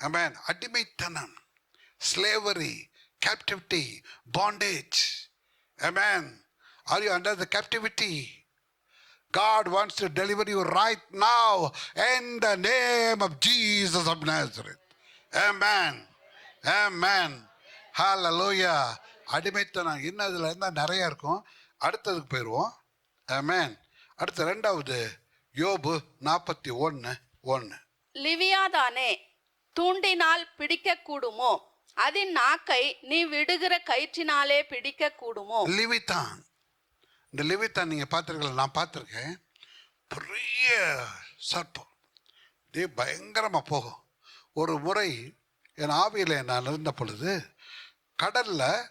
ஆமென். அடிமைத்தனம், slavery, captivity, bondage. Amen. Are you under the captivity? God wants to deliver you right now in the name of Jesus of Nazareth. Amen. Amen. Hallelujah. அடிமைத்தனம் இன்னும் இதில் இருந்தால் நிறைய இருக்கும். அடுத்ததுக்கு போயிடுவோம். ஆமென். அடுத்த ரெண்டாவது யோபு 41:1. லிவியாதானே, தூண்டினால் பிடிக்க கூடுமோ? அதன் நாக்கை நீ விடுகிற கயிற்றினாலே பிடிக்க கூடுமோ? லிவித்தான். இந்த லிவித்தான் நீங்கள் பார்த்துருக்கல, நான் பார்த்துருக்கேன். பெரிய சர்ப்பம், இதே பயங்கரமாக போகும். ஒரு முறை என் ஆவியில் நான் இருந்த பொழுது கடலில்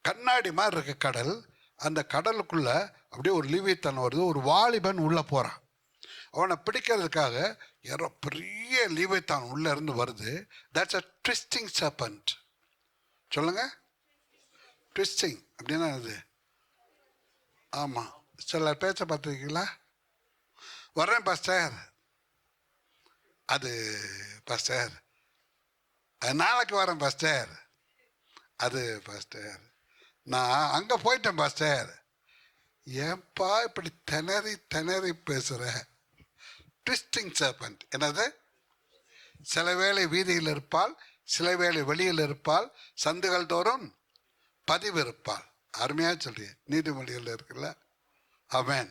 கண்ணாடி மாதிரி இருக்க கடல், அந்த கடலுக்குள்ளே அப்படியே ஒரு லிவித்தான் வருது. ஒரு வாலிபன் உள்ளே போகிறான். அவனை பிடிக்கிறதுக்காக யாரோ பெரிய லிவித்தான் உள்ளே இருந்து வருது. That's a twisting serpent. சொல்லுங்க, ட்விஸ்டிங் அப்படின்னா இது. ஆமாம், சில பேச்சை பார்த்துருக்கீங்களா? வர்றேன் பாஸ்டர், அது பாஸ்டர், நாளைக்கு வரேன் பாஸ்டர், அது பாஸ்டர், நான் அங்கே போயிட்டேன் பாஸ்டர். ஏன்பா இப்படி திணறி திணறி பேசுகிற? Twisting serpent. என்னது? சில வேளை வீதியில் இருப்பாள், சில வேளை வெளியில் இருப்பாள், சந்துகள் தோறும் பதிவு இருப்பாள். அருமையாக சொல்றீங்க, நீதிமொழிகள் இருக்குல்ல. ஆமென்.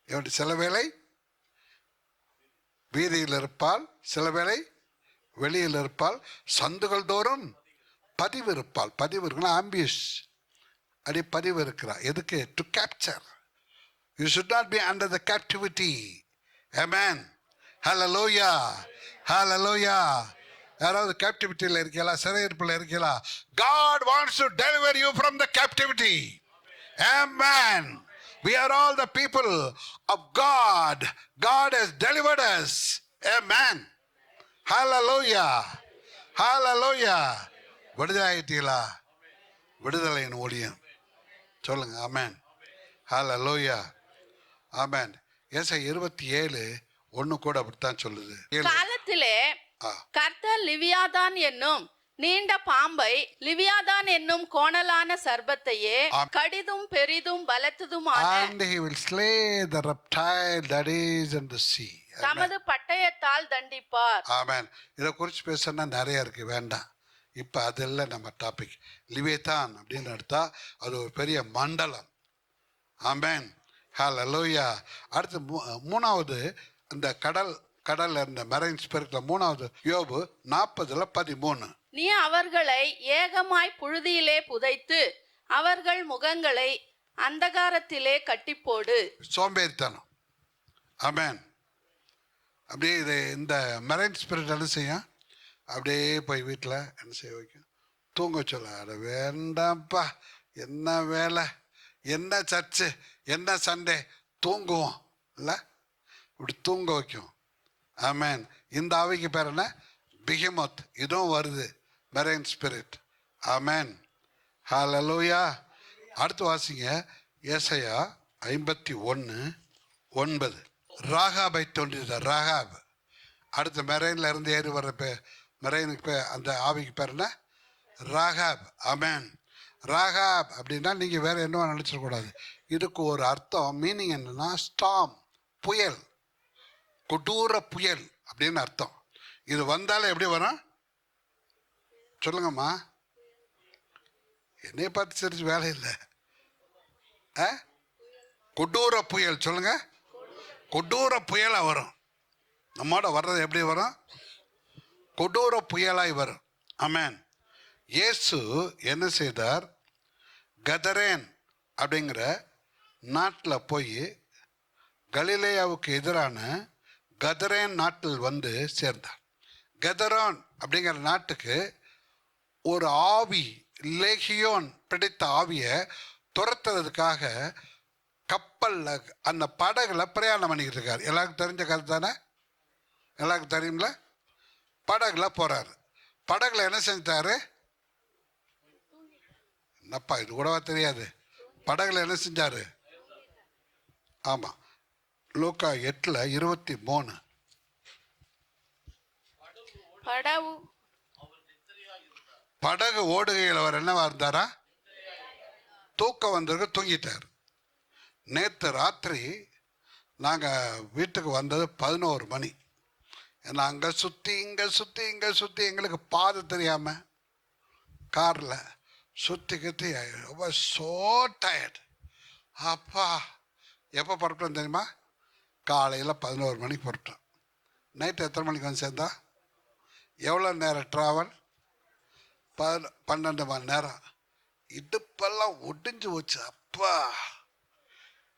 எப்படி? சில வேளை வீதியில் இருப்பாள், சில வேளை வெளியில் இருப்பாள், சந்துகள் தோறும் பதிவு இருப்பாள். பதிவு இருக்குன்னா ஆம்பியஸ், அப்படி பதிவு இருக்கிறா. எதுக்கு? To capture. You should not be under the captivity. Amen. Hallelujah, hallelujah. யாராவது கேப்டிவிட்டியில் இருக்கீங்களா? சிறையிருப்பில் இருக்கீங்களா? God wants to deliver you from the captivity. Amen. We are all the people of God. God has delivered us. Amen. Hallelujah, hallelujah. விடுதலை ஆயிட்டீங்களா? விடுதலையின் ஊழியம் சொல்லுங்க. ஆமென். ஹல்லேலூயா, ஆமென். ஏசாயா 27:1 கூட அப்படித்தான் சொல்லுது. காலத்திலே கர்த்தர் லிவியாதான் என்னும் நீண்ட பாம்பை, லிவியாதான் என்னும் கோணலான சர்ப்பத்தையே, கடிதும் பெரிதும் பலத்ததுமான, and he will slay the reptile that is in the sea. தமது பட்டயத்தால் தண்டிப்பார். ஆமென். இதை குறித்து பேசுனா நிறைய இருக்கு, வேண்டாம். இப்போ அதெல்லாம் நம்ம டாபிக். லிவியதான் அப்படின்னு எடுத்தா அது ஒரு பெரிய மண்டலம். ஆமென். ஹல்லேலூயா. அடுத்து மூணாவது இந்த கடல் இந்த மெரைன் ஸ்பிரிட்ல மூணாவது யோபு 40:13. நீ அவர்களை ஏகமாய் புழுதியிலே புதைத்து அவர்கள் முகங்களை அந்தகாரத்திலே கட்டிப்போடு. சோம்பேறித்தனம். ஆமென். அப்படியே இது இந்த மெரைன் ஸ்பிரிட் என்ன செய்யும், அப்படியே போய் வீட்டில் என்ன செய்ய வைக்கும், தூங்க சொல்ல. அட வேண்டாம்ப்பா, என்ன வேலை, என்ன சர்ச்சு, என்ன சண்டே, தூங்குவோம் இல்லை, இப்படி தூங்க வைக்கும். ஆமேன். இந்த ஆவிக்கு பேர் என்ன, பிஹெமோத். இதுவும் வருது, மெரைன் ஸ்பிரிட். ஆமேன். ஹல்லேலூயா. அடுத்து வாசிங்க ஏசாயா 51:9. ராகாபை தோன்றியது, ராகாப். அடுத்த மெரைன்ல இருந்து ஏறி வர்ற மெரைனுக்கு அந்த ஆவிக்கு பேர் என்ன, ராகாப். ஆமேன். ராகாப் அப்படின்னா நீங்கள் வேற என்ன நினச்சிடக்கூடாது. இதுக்கு ஒரு அர்த்தம், மீனிங் என்னன்னா ஸ்டாம், புயல், கொடூர புயல் அப்படின்னு அர்த்தம். இது வந்தாலும் எப்படி வரும் சொல்லுங்கம்மா, என்னைய பார்த்து சிரிச்சு வேலை இல்லை. கொடூர புயல் சொல்லுங்க, கொடூர புயலாக வரும். நம்மோட வர்றது எப்படி வரும், கொடூர புயலாய் வரும். ஆமேன். இயேசு என்ன செய்தார், கதரேன் அப்படிங்கிற நாட்டில் போய் கலிலேயாவுக்கு எதிரான கதரேன் நாட்டில் வந்து சேர்ந்தார். கதரான் அப்படிங்கிற நாட்டுக்கு ஒரு ஆவி, லேகியோன் பிடித்த ஆவியை துரத்துறதுக்காக கப்பலில் அந்த படகுல பிரயாணம் பண்ணிக்கிட்டு இருக்கார். எல்லாருக்கும் தெரிஞ்ச கதை தானே, எல்லாருக்கும் தெரியும்ல. படகுல போகிறார். படகுல என்ன செஞ்சாரு, என்னப்பா இது கூடவா தெரியாது, படகுல என்ன செஞ்சாரு. ஆமாம், லூக்கா 8:23. படகு ஓடுகையில் அவர் என்னவா இருந்தாரா, தூக்கம் வந்திருக்கு, தூங்கிட்டார். நேற்று ராத்திரி நாங்கள் வீட்டுக்கு வந்தது 11 மணி. ஏன்னா அங்கே சுற்றி இங்கே சுற்றி இங்கே சுற்றி எங்களுக்கு பாதை தெரியாமல் காரில் சுற்றி கத்தி ரொம்ப சோ டயர்ட். அப்பா எப்போ புறப்பட்டோம் தெரியுமா, காலையில் 11 மணிக்கு புறப்பட்டோம். நைட்டு எத்தனை மணிக்கு வந்து சேர்ந்தா, எவ்வளோ நேரம் ட்ராவல், 12 மணி நேரம். இடுப்பெல்லாம் ஒடிஞ்சு போச்சு. அப்பா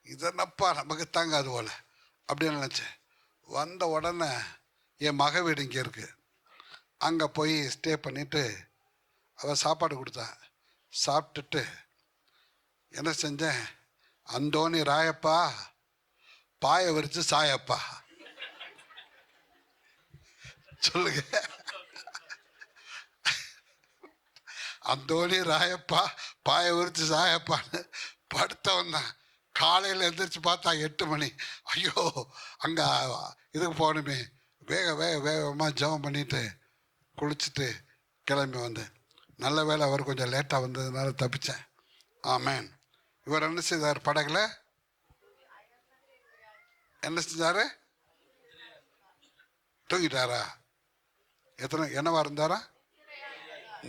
இதென்னப்பா நமக்கு தாங்காது போல அப்படின்னு நினச்சேன். வந்த உடனே என் மக வீடு இங்கே இருக்குது, அங்கே போய் ஸ்டே பண்ணிவிட்டு அவள் சாப்பாடு கொடுத்தா. சாப்பிட்டுட்டு என்ன செஞ்சேன், அந்தோணி ராயப்பா பாயை விரிச்சு சாயப்பா சொல்லுங்க. அந்தோணி ராயப்பா பாயை விரிச்சு சாயப்பான்னு படுத்தவன் தான். காலையில் எழுந்திரிச்சு பார்த்தா 8 மணி. ஐயோ அங்கே இதுக்கு போகணுமே, வேகமாக ஜெபம் பண்ணிட்டு குளிச்சுட்டு கிளம்பி வந்தேன். நல்ல வேளை அவர் கொஞ்சம் லேட்டாக வந்ததுனால தப்பிச்சேன். ஆமேன். இவர் என்ன செய்தார், படகுல என்ன செஞ்சாரு, தூங்கிட்டாரா, என்னவா இருந்தாரா,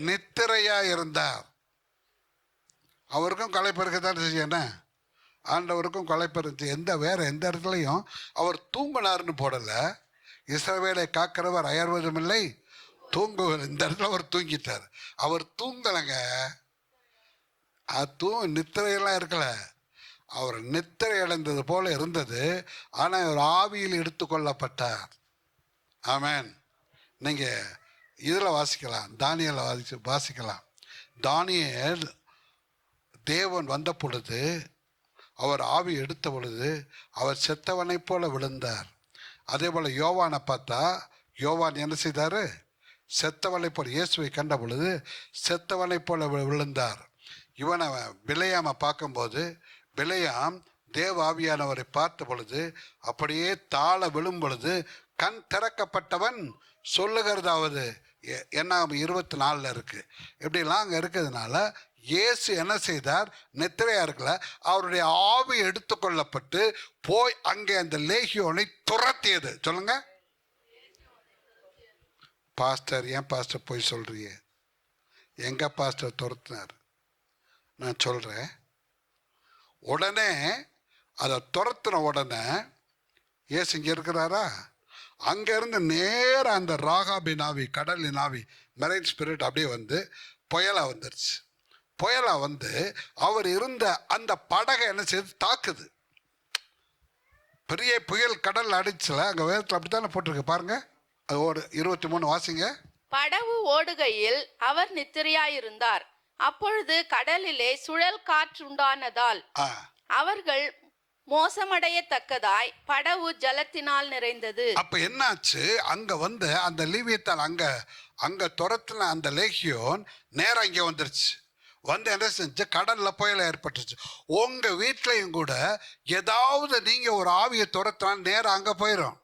நித்திரையா இருந்தார். அவருக்கும் களைப்பு இருக்கத்தான் செய்யும், என்ன ஆண்டவருக்கும் களைப்பு இருந்துச்சு. வேற எந்த இடத்துலையும் அவர் தூங்கினார்னு போடலை. இஸ்ரவேலை காக்கிறவர் அயர்வதும் இல்லை, தூங்குவர். இந்த இடத்துல அவர் தூங்கிட்டார். அவர் தூங்கலைங்க, நித்திரையெல்லாம் இருக்கல. அவர் நித்திரை அடைந்தது போல இருந்தது, ஆனால் அவர் ஆவியில் எடுத்துக்கொள்ளப்பட்டார். ஆமேன். நீங்கள் இதில் வாசிக்கலாம், தானியேலை வாசிக்கலாம். தானியேல் தேவன் வந்த பொழுது, அவர் ஆவி எடுத்த பொழுது அவர் செத்தவனை போல விழுந்தார். அதே போல் யோவானை பார்த்தா, யோவான் என்ன செய்தார், செத்தவனை போல, இயேசுவை கண்ட பொழுது செத்தவனை போல விழுந்தார். இவனை பிலேயாமை பார்க்கும்போது, பிலேயாம் தேவ ஆவியானவரை பார்த்த பொழுது அப்படியே தாழ விழும் பொழுது கண் திறக்கப்பட்டவன் சொல்லுகிறதாவது என்னாகும் 24 இருக்கு. இப்படிலாம் அங்கே இருக்கிறதுனால இயேசு என்ன செய்தார், நித்திரையா இருக்கல, அவருடைய ஆவி எடுத்துக்கொள்ளப்பட்டு போய் அங்கே அந்த லேகியோனை துரத்தியது. சொல்லுங்க பாஸ்டர், ஏன் பாஸ்டர் போய் சொல்றீங்க, எங்க பாஸ்டர் துரத்தினார், நான் சொல்றேன். உடனே அதை துரத்தின உடனே இயேசு இங்கே இருக்கிறாரா, அங்கேருந்து நேராக அந்த ராகாபின் ஆவி, கடலின் ஆவி, மெரைன் ஸ்பிரிட் அப்படியே வந்து புயலாக வந்துருச்சு. புயலாக வந்து அவர் இருந்த அந்த படகை என்ன செய்து தாக்குது. பெரிய புயல் கடல் அடிச்சல, அங்கே வேதத்தில் அப்படித்தானே போட்டிருக்கு பாருங்க. அது 23 வாசிங்க. படவு ஓடுகையில் அவர் நித்திரையாயிருந்தார். அப்பொழுது கடலிலே சுழல் காற்றுண்டானதால் அவர்கள் மோசமடையத்தக்கதாய் படவு ஜலத்தினால் நிறைந்தது. அப்ப என்னாச்சு? அங்க வந்து அந்த லீவியத்தால் அங்க துரத்துன அந்த லேகியோன் நேரம் இங்க வந்துருச்சு. வந்து என்ன செஞ்சு கடல்ல புயல் ஏற்பட்டுச்சு. உங்க வீட்லயும் கூட ஏதாவது நீங்க ஒரு ஆவியை துரத்தினா நேரம் அங்க போயிடும்,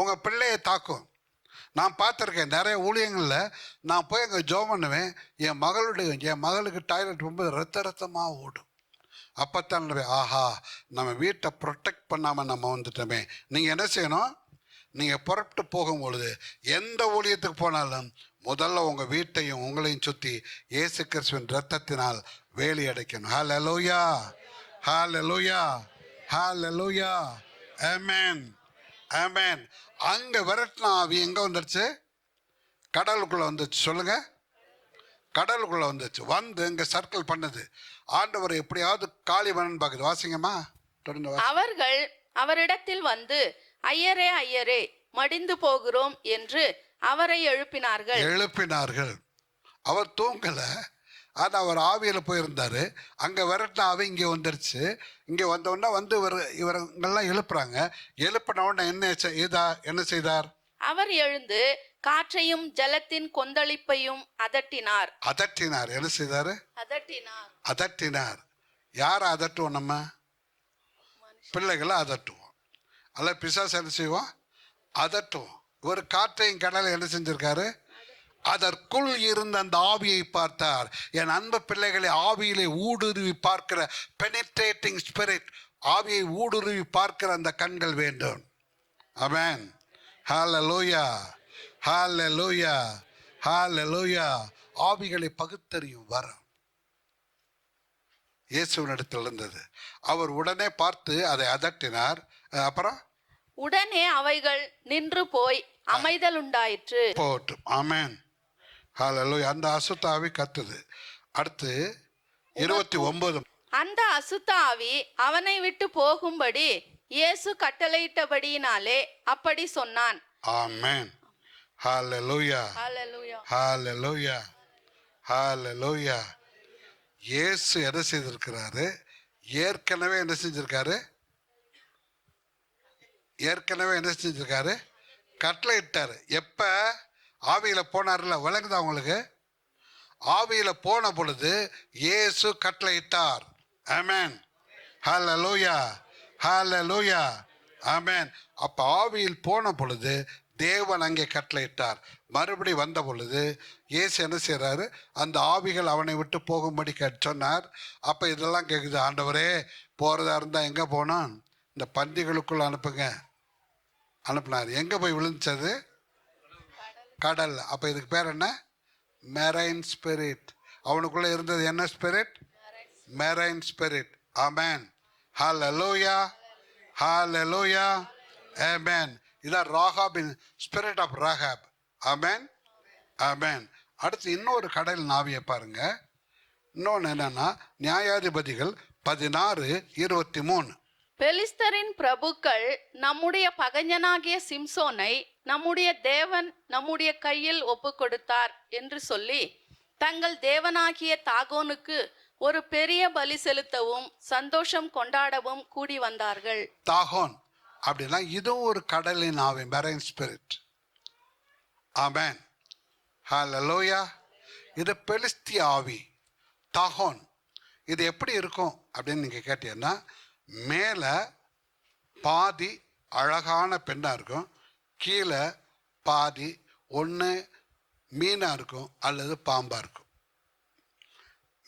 உங்க பிள்ளையை தாக்கும். நான் பார்த்துருக்கேன் நிறைய ஊழியங்களில். நான் போய் அங்கே ஜோம் பண்ணுவேன். என் மகளுக்கு டாய்லெட் ரொம்ப ரத்தமாக ஓடும். அப்போத்தான் ஆஹா, நம்ம வீட்டை ப்ரொடெக்ட் பண்ணாமல் நம்ம வந்துட்டோமே. நீங்கள் என்ன செய்யணும்? நீங்கள் புறப்பட்டு போகும்பொழுது எந்த ஊழியத்துக்கு போனாலும் முதல்ல உங்கள் வீட்டையும் உங்களையும் சுற்றி இயேசு கிறிஸ்துவின் ரத்தத்தினால் வேலி அடைக்கணும். ஹல்லேலூயா, ஹல்லேலூயா, ஹல்லேலூயா, ஆமென், ஆமென். அங்கே விரட்டின ஆவி எங்கே வந்துடுச்சு? கடலுக்குள்ளே வந்துச்சு. சொல்லுங்க, கடலுக்குள்ளே வந்துச்சு. வந்து இங்கே சர்க்கிள் பண்ணுது. ஆண்டவர் எப்படியாவது காலி பண்ணு பார்க்குது. வாசிங்கம்மா, தொடர்ந்து. அவர்கள் அவரிடத்தில் வந்து, ஐயரே ஐயரே, மடிந்து போகிறோம் என்று அவரை எழுப்பினார்கள். அவர் தூங்கல, ஆனால் அவர் ஆவியில் போயிருந்தாரு. அங்கே விரட்டின ஆவி இங்கே வந்துருச்சு. இங்கே வந்தோடனே வந்து இவங்கெல்லாம் எழுப்புறாங்க. எழுப்பின உடனே என்ன செய்தார்? அவர் எழுந்து காற்றையும் ஜலத்தின் கொந்தளிப்பையும் அதட்டினார். என்ன செய்தாரு? அதட்டினார். யாரை அதட்டுவோம்? நம்ம பிள்ளைகளை அதட்டுவோம். அல்ல பிசாசு என்ன செய்வோம்? அதட்டுவோம். ஒரு காற்றையும் கடலை என்ன செஞ்சிருக்காரு? அதற்குள் இருந்த அந்த ஆவியை பார்த்தார். என் அன்பு பிள்ளைகளை, ஆவியிலே ஊடுருவி பார்க்கிற பெனிட்ரேட்டிங் ஸ்பிரிட், ஆவியை ஊடுருவி பார்க்கிற அந்த கண்கள் வேண்டும். ஆமென், ஹல்லேலூயா, ஹல்லேலூயா, ஹல்லேலூயா. ஆவிகளை பகுத்தறியும் வரம் இயேசுவினிடத்தில் இருந்தது. அவர் உடனே பார்த்து அதை அதட்டினார். அப்புறம் உடனே அவைகள் நின்று போய் அமைதல் உண்டாயிற்று. போட்டும். ஆமென், ஹல்லேலூயா. அந்த அசுத்த ஆவி கத்துது. அடுத்து 29. அந்த அசுத்த ஆவி அவனை விட்டு போகும்படி இயேசு கட்டளையிட்டபடியினாலே அப்படி சொன்னான். ஆமென், ஹல்லேலூயா, ஹல்லேலூயா, ஹல்லேலூயா, ஹல்லேலூயா. இயேசு என்ன செய்திருக்கிறாரு? ஏற்கனவே என்ன செஞ்சிருக்காரு? கட்டளையிட்டாரு. எப்ப? ஆவியில போனார்ல. விளங்குதா உங்களுக்கு? ஆவியில போன பொழுது இயேசு கட்டளையிட்டார். ஆமென், ஹல்லேலூயா, ஹல்லேலூயா, ஆமென். அப்ப ஆவியில் போன பொழுது தேவன் அங்கே கட்டளையிட்டார். மறுபடி வந்த பொழுது இயேசு என்ன செய்யறாரு? அந்த ஆவிகள் அவனை விட்டு போகும்படி சொன்னார். அப்ப இதெல்லாம் கேக்குது. ஆண்டவரே, போறதா இருந்தா எங்க போனோம்? இந்த பந்திகளுக்குள்ள அனுப்புனார். எங்க போய் விழுந்தது? கடல். அப்ப இதுக்கு பேர் என்ன? Marine spirit. அவனுக்குள்ள இருந்தது என்ன spirit? Marine spirit. Amen, hallelujah, hallelujah, amen. இதான் ராகாபின் spirit of Rahab. Amen, amen. அடுத்து இன்னொரு கடல் நாவியை பாருங்க. இன்னொன்று என்னன்னா, நியாயாதிபதிகள் 16:23. பெலிஸ்தரின் பிரபுக்கள் நம்முடைய பகைஞனாகிய சிம்சோனை நம்முடைய தேவன் நம்முடைய கையில் ஒப்பு கொடுத்தார் என்று சொல்லி தங்கள் தேவனாகிய தாகோனுக்கு ஒரு பெரிய பலி செலுத்தவும் சந்தோஷம் கொண்டாடவும் கூடி வந்தார்கள். தாகோன் அப்படின்னா இதுவும் ஒரு கடலின் ஆவி, மெரைன் ஸ்பிரிட். ஆமென், ஹல்லேலூயா. இது பெலிஸ்திய ஆவி, தாகோன். இது எப்படி இருக்கும் அப்படின்னு நீங்க கேட்டீங்கன்னா, மேலே பாதி அழகான பெண்ணாக இருக்கும், கீழே பாதி ஒன்று மீனாக இருக்கும் அல்லது பாம்பாக இருக்கும்.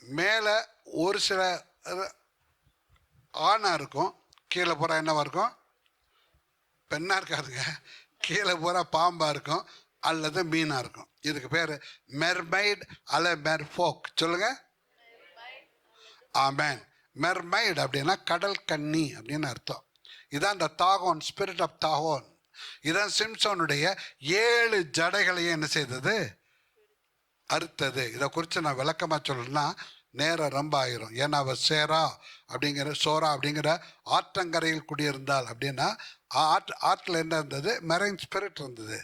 மேலே ஒரு சில ஆணாக இருக்கும், கீழே பூரா என்னவா இருக்கும்? பெண்ணாக இருக்காதுங்க. கீழே பூரா பாம்பாக இருக்கும் அல்லது மீனாக இருக்கும். இதுக்கு பேர் மெர்மைட் அல்ல மெர்ஃபோக். சொல்லுங்க. ஆமென். மெர்மைட் அப்படின்னா கடல் கன்னி அப்படின்னு அர்த்தம். இதான் இந்த தாகோன், ஸ்பிரிட் ஆஃப் தாகோன். இதான் சிம்சோனுடைய 7 ஜடைகளையும் என்ன செய்தது? அறுத்தது. இதை குறித்து நான் விளக்கமாக சொல்லணும்னா நேரம் ரொம்ப ஆயிரும். ஏன்னா அவள் சோரா அப்படிங்கிற ஆற்றங்கரையில் குடியிருந்தாள். அப்படின்னா ஆற்றில் என்ன இருந்தது? மெரைன் ஸ்பிரிட் இருந்தது.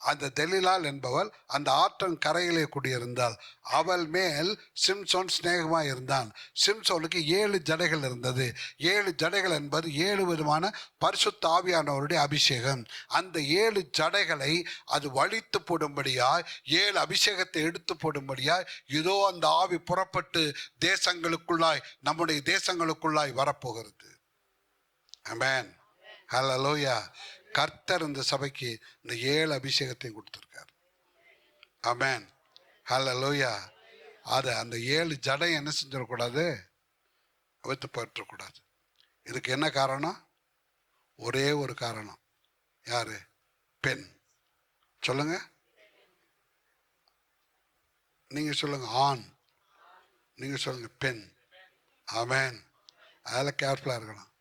அந்த தெலீலாள் என்பவள் அந்த ஆற்றன் கரையிலே குடியிருந்தாள். அவள் மேல் சிம்சோன் சிநேகமாக இருந்தான். சிம்சோனுக்கு 7 ஜடைகள் இருந்தது. 7 ஜடைகள் என்பது 7 விதமான பரிசுத்த ஆவியானவருடைய அபிஷேகம். அந்த 7 ஜடைகளை அது வலித்து போடும்படியாய், 7 அபிஷேகத்தை எடுத்து போடும்படியாய் இதோ அந்த ஆவி புறப்பட்டு தேசங்களுக்குள்ளாய், நம்முடைய தேசங்களுக்குள்ளாய் வரப்போகிறது. ஆமென். ஹல்லேலூயா. கர்த்தர் இந்த சபைக்கு இந்த 7 அபிஷேகத்தையும் கொடுத்துருக்கார். ஆமென். ஹல்லேலூயா. அதை அந்த 7 ஜடை என்ன செஞ்சிடக்கூடாது? அவித்து போயிடக்கூடாது. இதுக்கு என்ன காரணம்? ஒரே ஒரு காரணம். யாரு? பெண். சொல்லுங்க. நீங்க சொல்லுங்க ஆண், நீங்க சொல்லுங்க பெண். ஆமென். அதில் கேர்ஃபுல்லாக இருக்கணும்.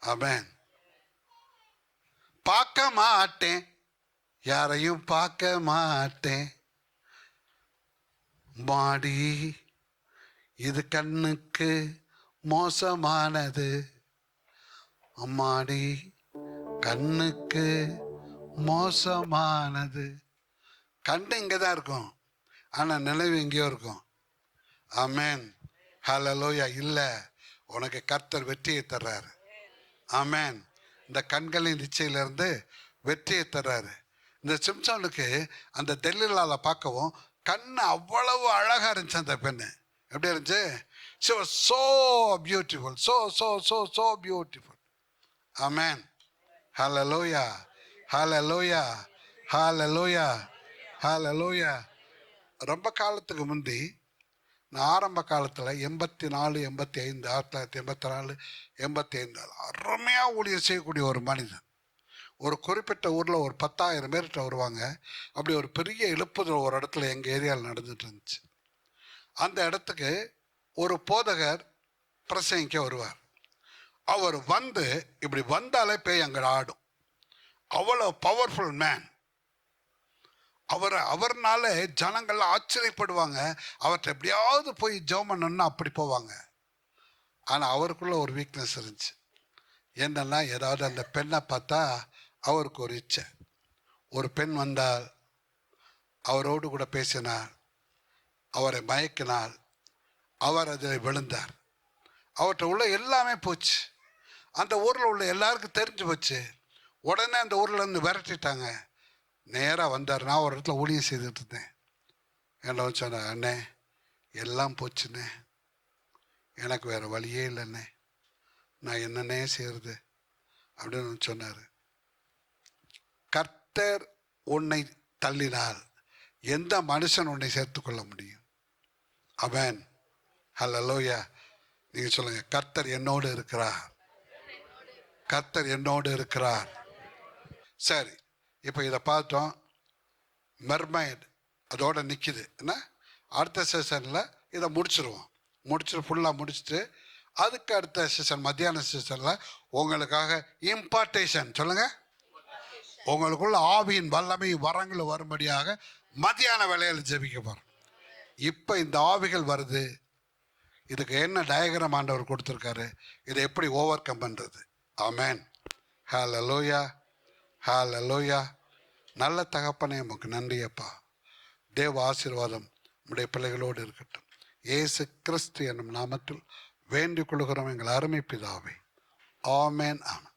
ஆமென். பார்க்க மாட்டேன், யாரையும் பார்க்க மாட்டேன், மாடி இது கண்ணுக்கு மோசமானது, அம்மாடி கண்ணுக்கு மோசமானது. கண்ணு இங்கே தான் இருக்கும், ஆனால் நினைவு எங்கேயோ இருக்கும். ஆமென். ஹல்லேலூயா. இல்லை, உனக்கு கர்த்தர் வெற்றியை தர்றாரு. ஆமென். இந்த கண்களின் இச்சையிலிருந்து வெற்றியை தர்றாரு. இந்த சிம்சோனுக்கு அந்த தெலீலாளை பார்க்கவும் கண் அவ்வளவு அழகாக இருந்துச்சு. அந்த பெண்ணு எப்படி இருந்துச்சு? she was so beautiful, so beautiful. Amen. Hallelujah, hallelujah, hallelujah, hallelujah. ரொம்ப காலத்துக்கு முந்தி, நான் ஆரம்ப காலத்தில் 84, 85, 1984, 85 அருமையாக ஊழியர் செய்யக்கூடிய ஒரு மனிதன். ஒரு குறிப்பிட்ட ஊரில் ஒரு 10,000 பேர்கிட்ட வருவாங்க. அப்படி ஒரு பெரிய எழுப்புதல் ஒரு இடத்துல எங்கள் ஏரியாவில் நடந்துட்டு இருந்துச்சு. அந்த இடத்துக்கு ஒரு போதகர் பிரசங்கிக்க வருவார். அவர் வந்து இப்படி வந்தாலே பேய் அங்கே ஆடும். அவ்வளோ பவர்ஃபுல் மேன். அவர்னால ஜனங்கள் ஆச்சரியப்படுவாங்க. அவர்கிட்ட எப்படியாவது போய் ஜெபம் பண்ணணும்னு அப்படி போவாங்க. ஆனால் அவருக்குள்ள ஒரு வீக்னஸ் இருந்துச்சு. என்னன்னா, ஏதாவது அந்த பெண்ணை பார்த்தா அவருக்கு ஒரு இச்சை. ஒரு பெண் வந்தால் அவரோடு கூட பேசினார், அவரை மயக்கினார், அவர் அதில் விழுந்தார். அவர்கிட்ட உள்ள எல்லாமே போச்சு. அந்த ஊரில் உள்ள எல்லாருக்கும் தெரிஞ்சு போச்சு. உடனே அந்த ஊரில் இருந்து விரட்டிட்டாங்க. நேராக வந்தார். நான் ஒரு இடத்துல ஊழியம் செய்துட்டு இருந்தேன். என்ன சொன்னேன், அண்ணே எல்லாம் போச்சுண்ணே, எனக்கு வேறு வழியே இல்லைண்ணே, நான் என்னன்னே செய்கிறது அப்படின்னு சொன்னார். கர்த்தர் உன்னை தள்ளினால் எந்த மனுஷன் உன்னை சேர்த்து கொள்ள முடியும்? ஆமென். ஹல்லேலூயா. நீங்கள் சொல்லுங்கள், கர்த்தர் என்னோடு இருக்கிறார், கர்த்தர் என்னோடு இருக்கிறார். சரி, இப்போ இதை பார்த்தோம். மெர்மைட் அதோட நிற்கிது. என்ன, அடுத்த செஷனில் இதை முடிச்சுட்டு ஃபுல்லாக முடிச்சுட்டு அதுக்கு அடுத்த செஷன், மத்தியான செஷனில் உங்களுக்காக இம்பார்ட்டேஷன். சொல்லுங்கள். உங்களுக்குள்ள ஆவியின் வல்லமை வரங்கள் வரும்படியாக மத்தியான வேளையில் ஜெபிக்க போகிறோம். இப்போ இந்த ஆவிகள் வருது, இதுக்கு என்ன டயக்ராம் ஆண்டவர் கொடுத்துருக்காரு, இதை எப்படி ஓவர் கம் பண்ணுறது? ஆமென். ஹல்லேலூயா, ஹல்லேலூயா. நல்ல தகப்பனே, உமக்கு நன்றியப்பா. தேவ ஆசீர்வாதம் நம்முடைய பிள்ளைகளோடு இருக்கட்டும். இயேசு கிறிஸ்து என்னும் நாமத்தில் வேண்டிக் கொள்கிறோம் எங்கள் அருமை பிதாவே. ஆமென். ஆமென்.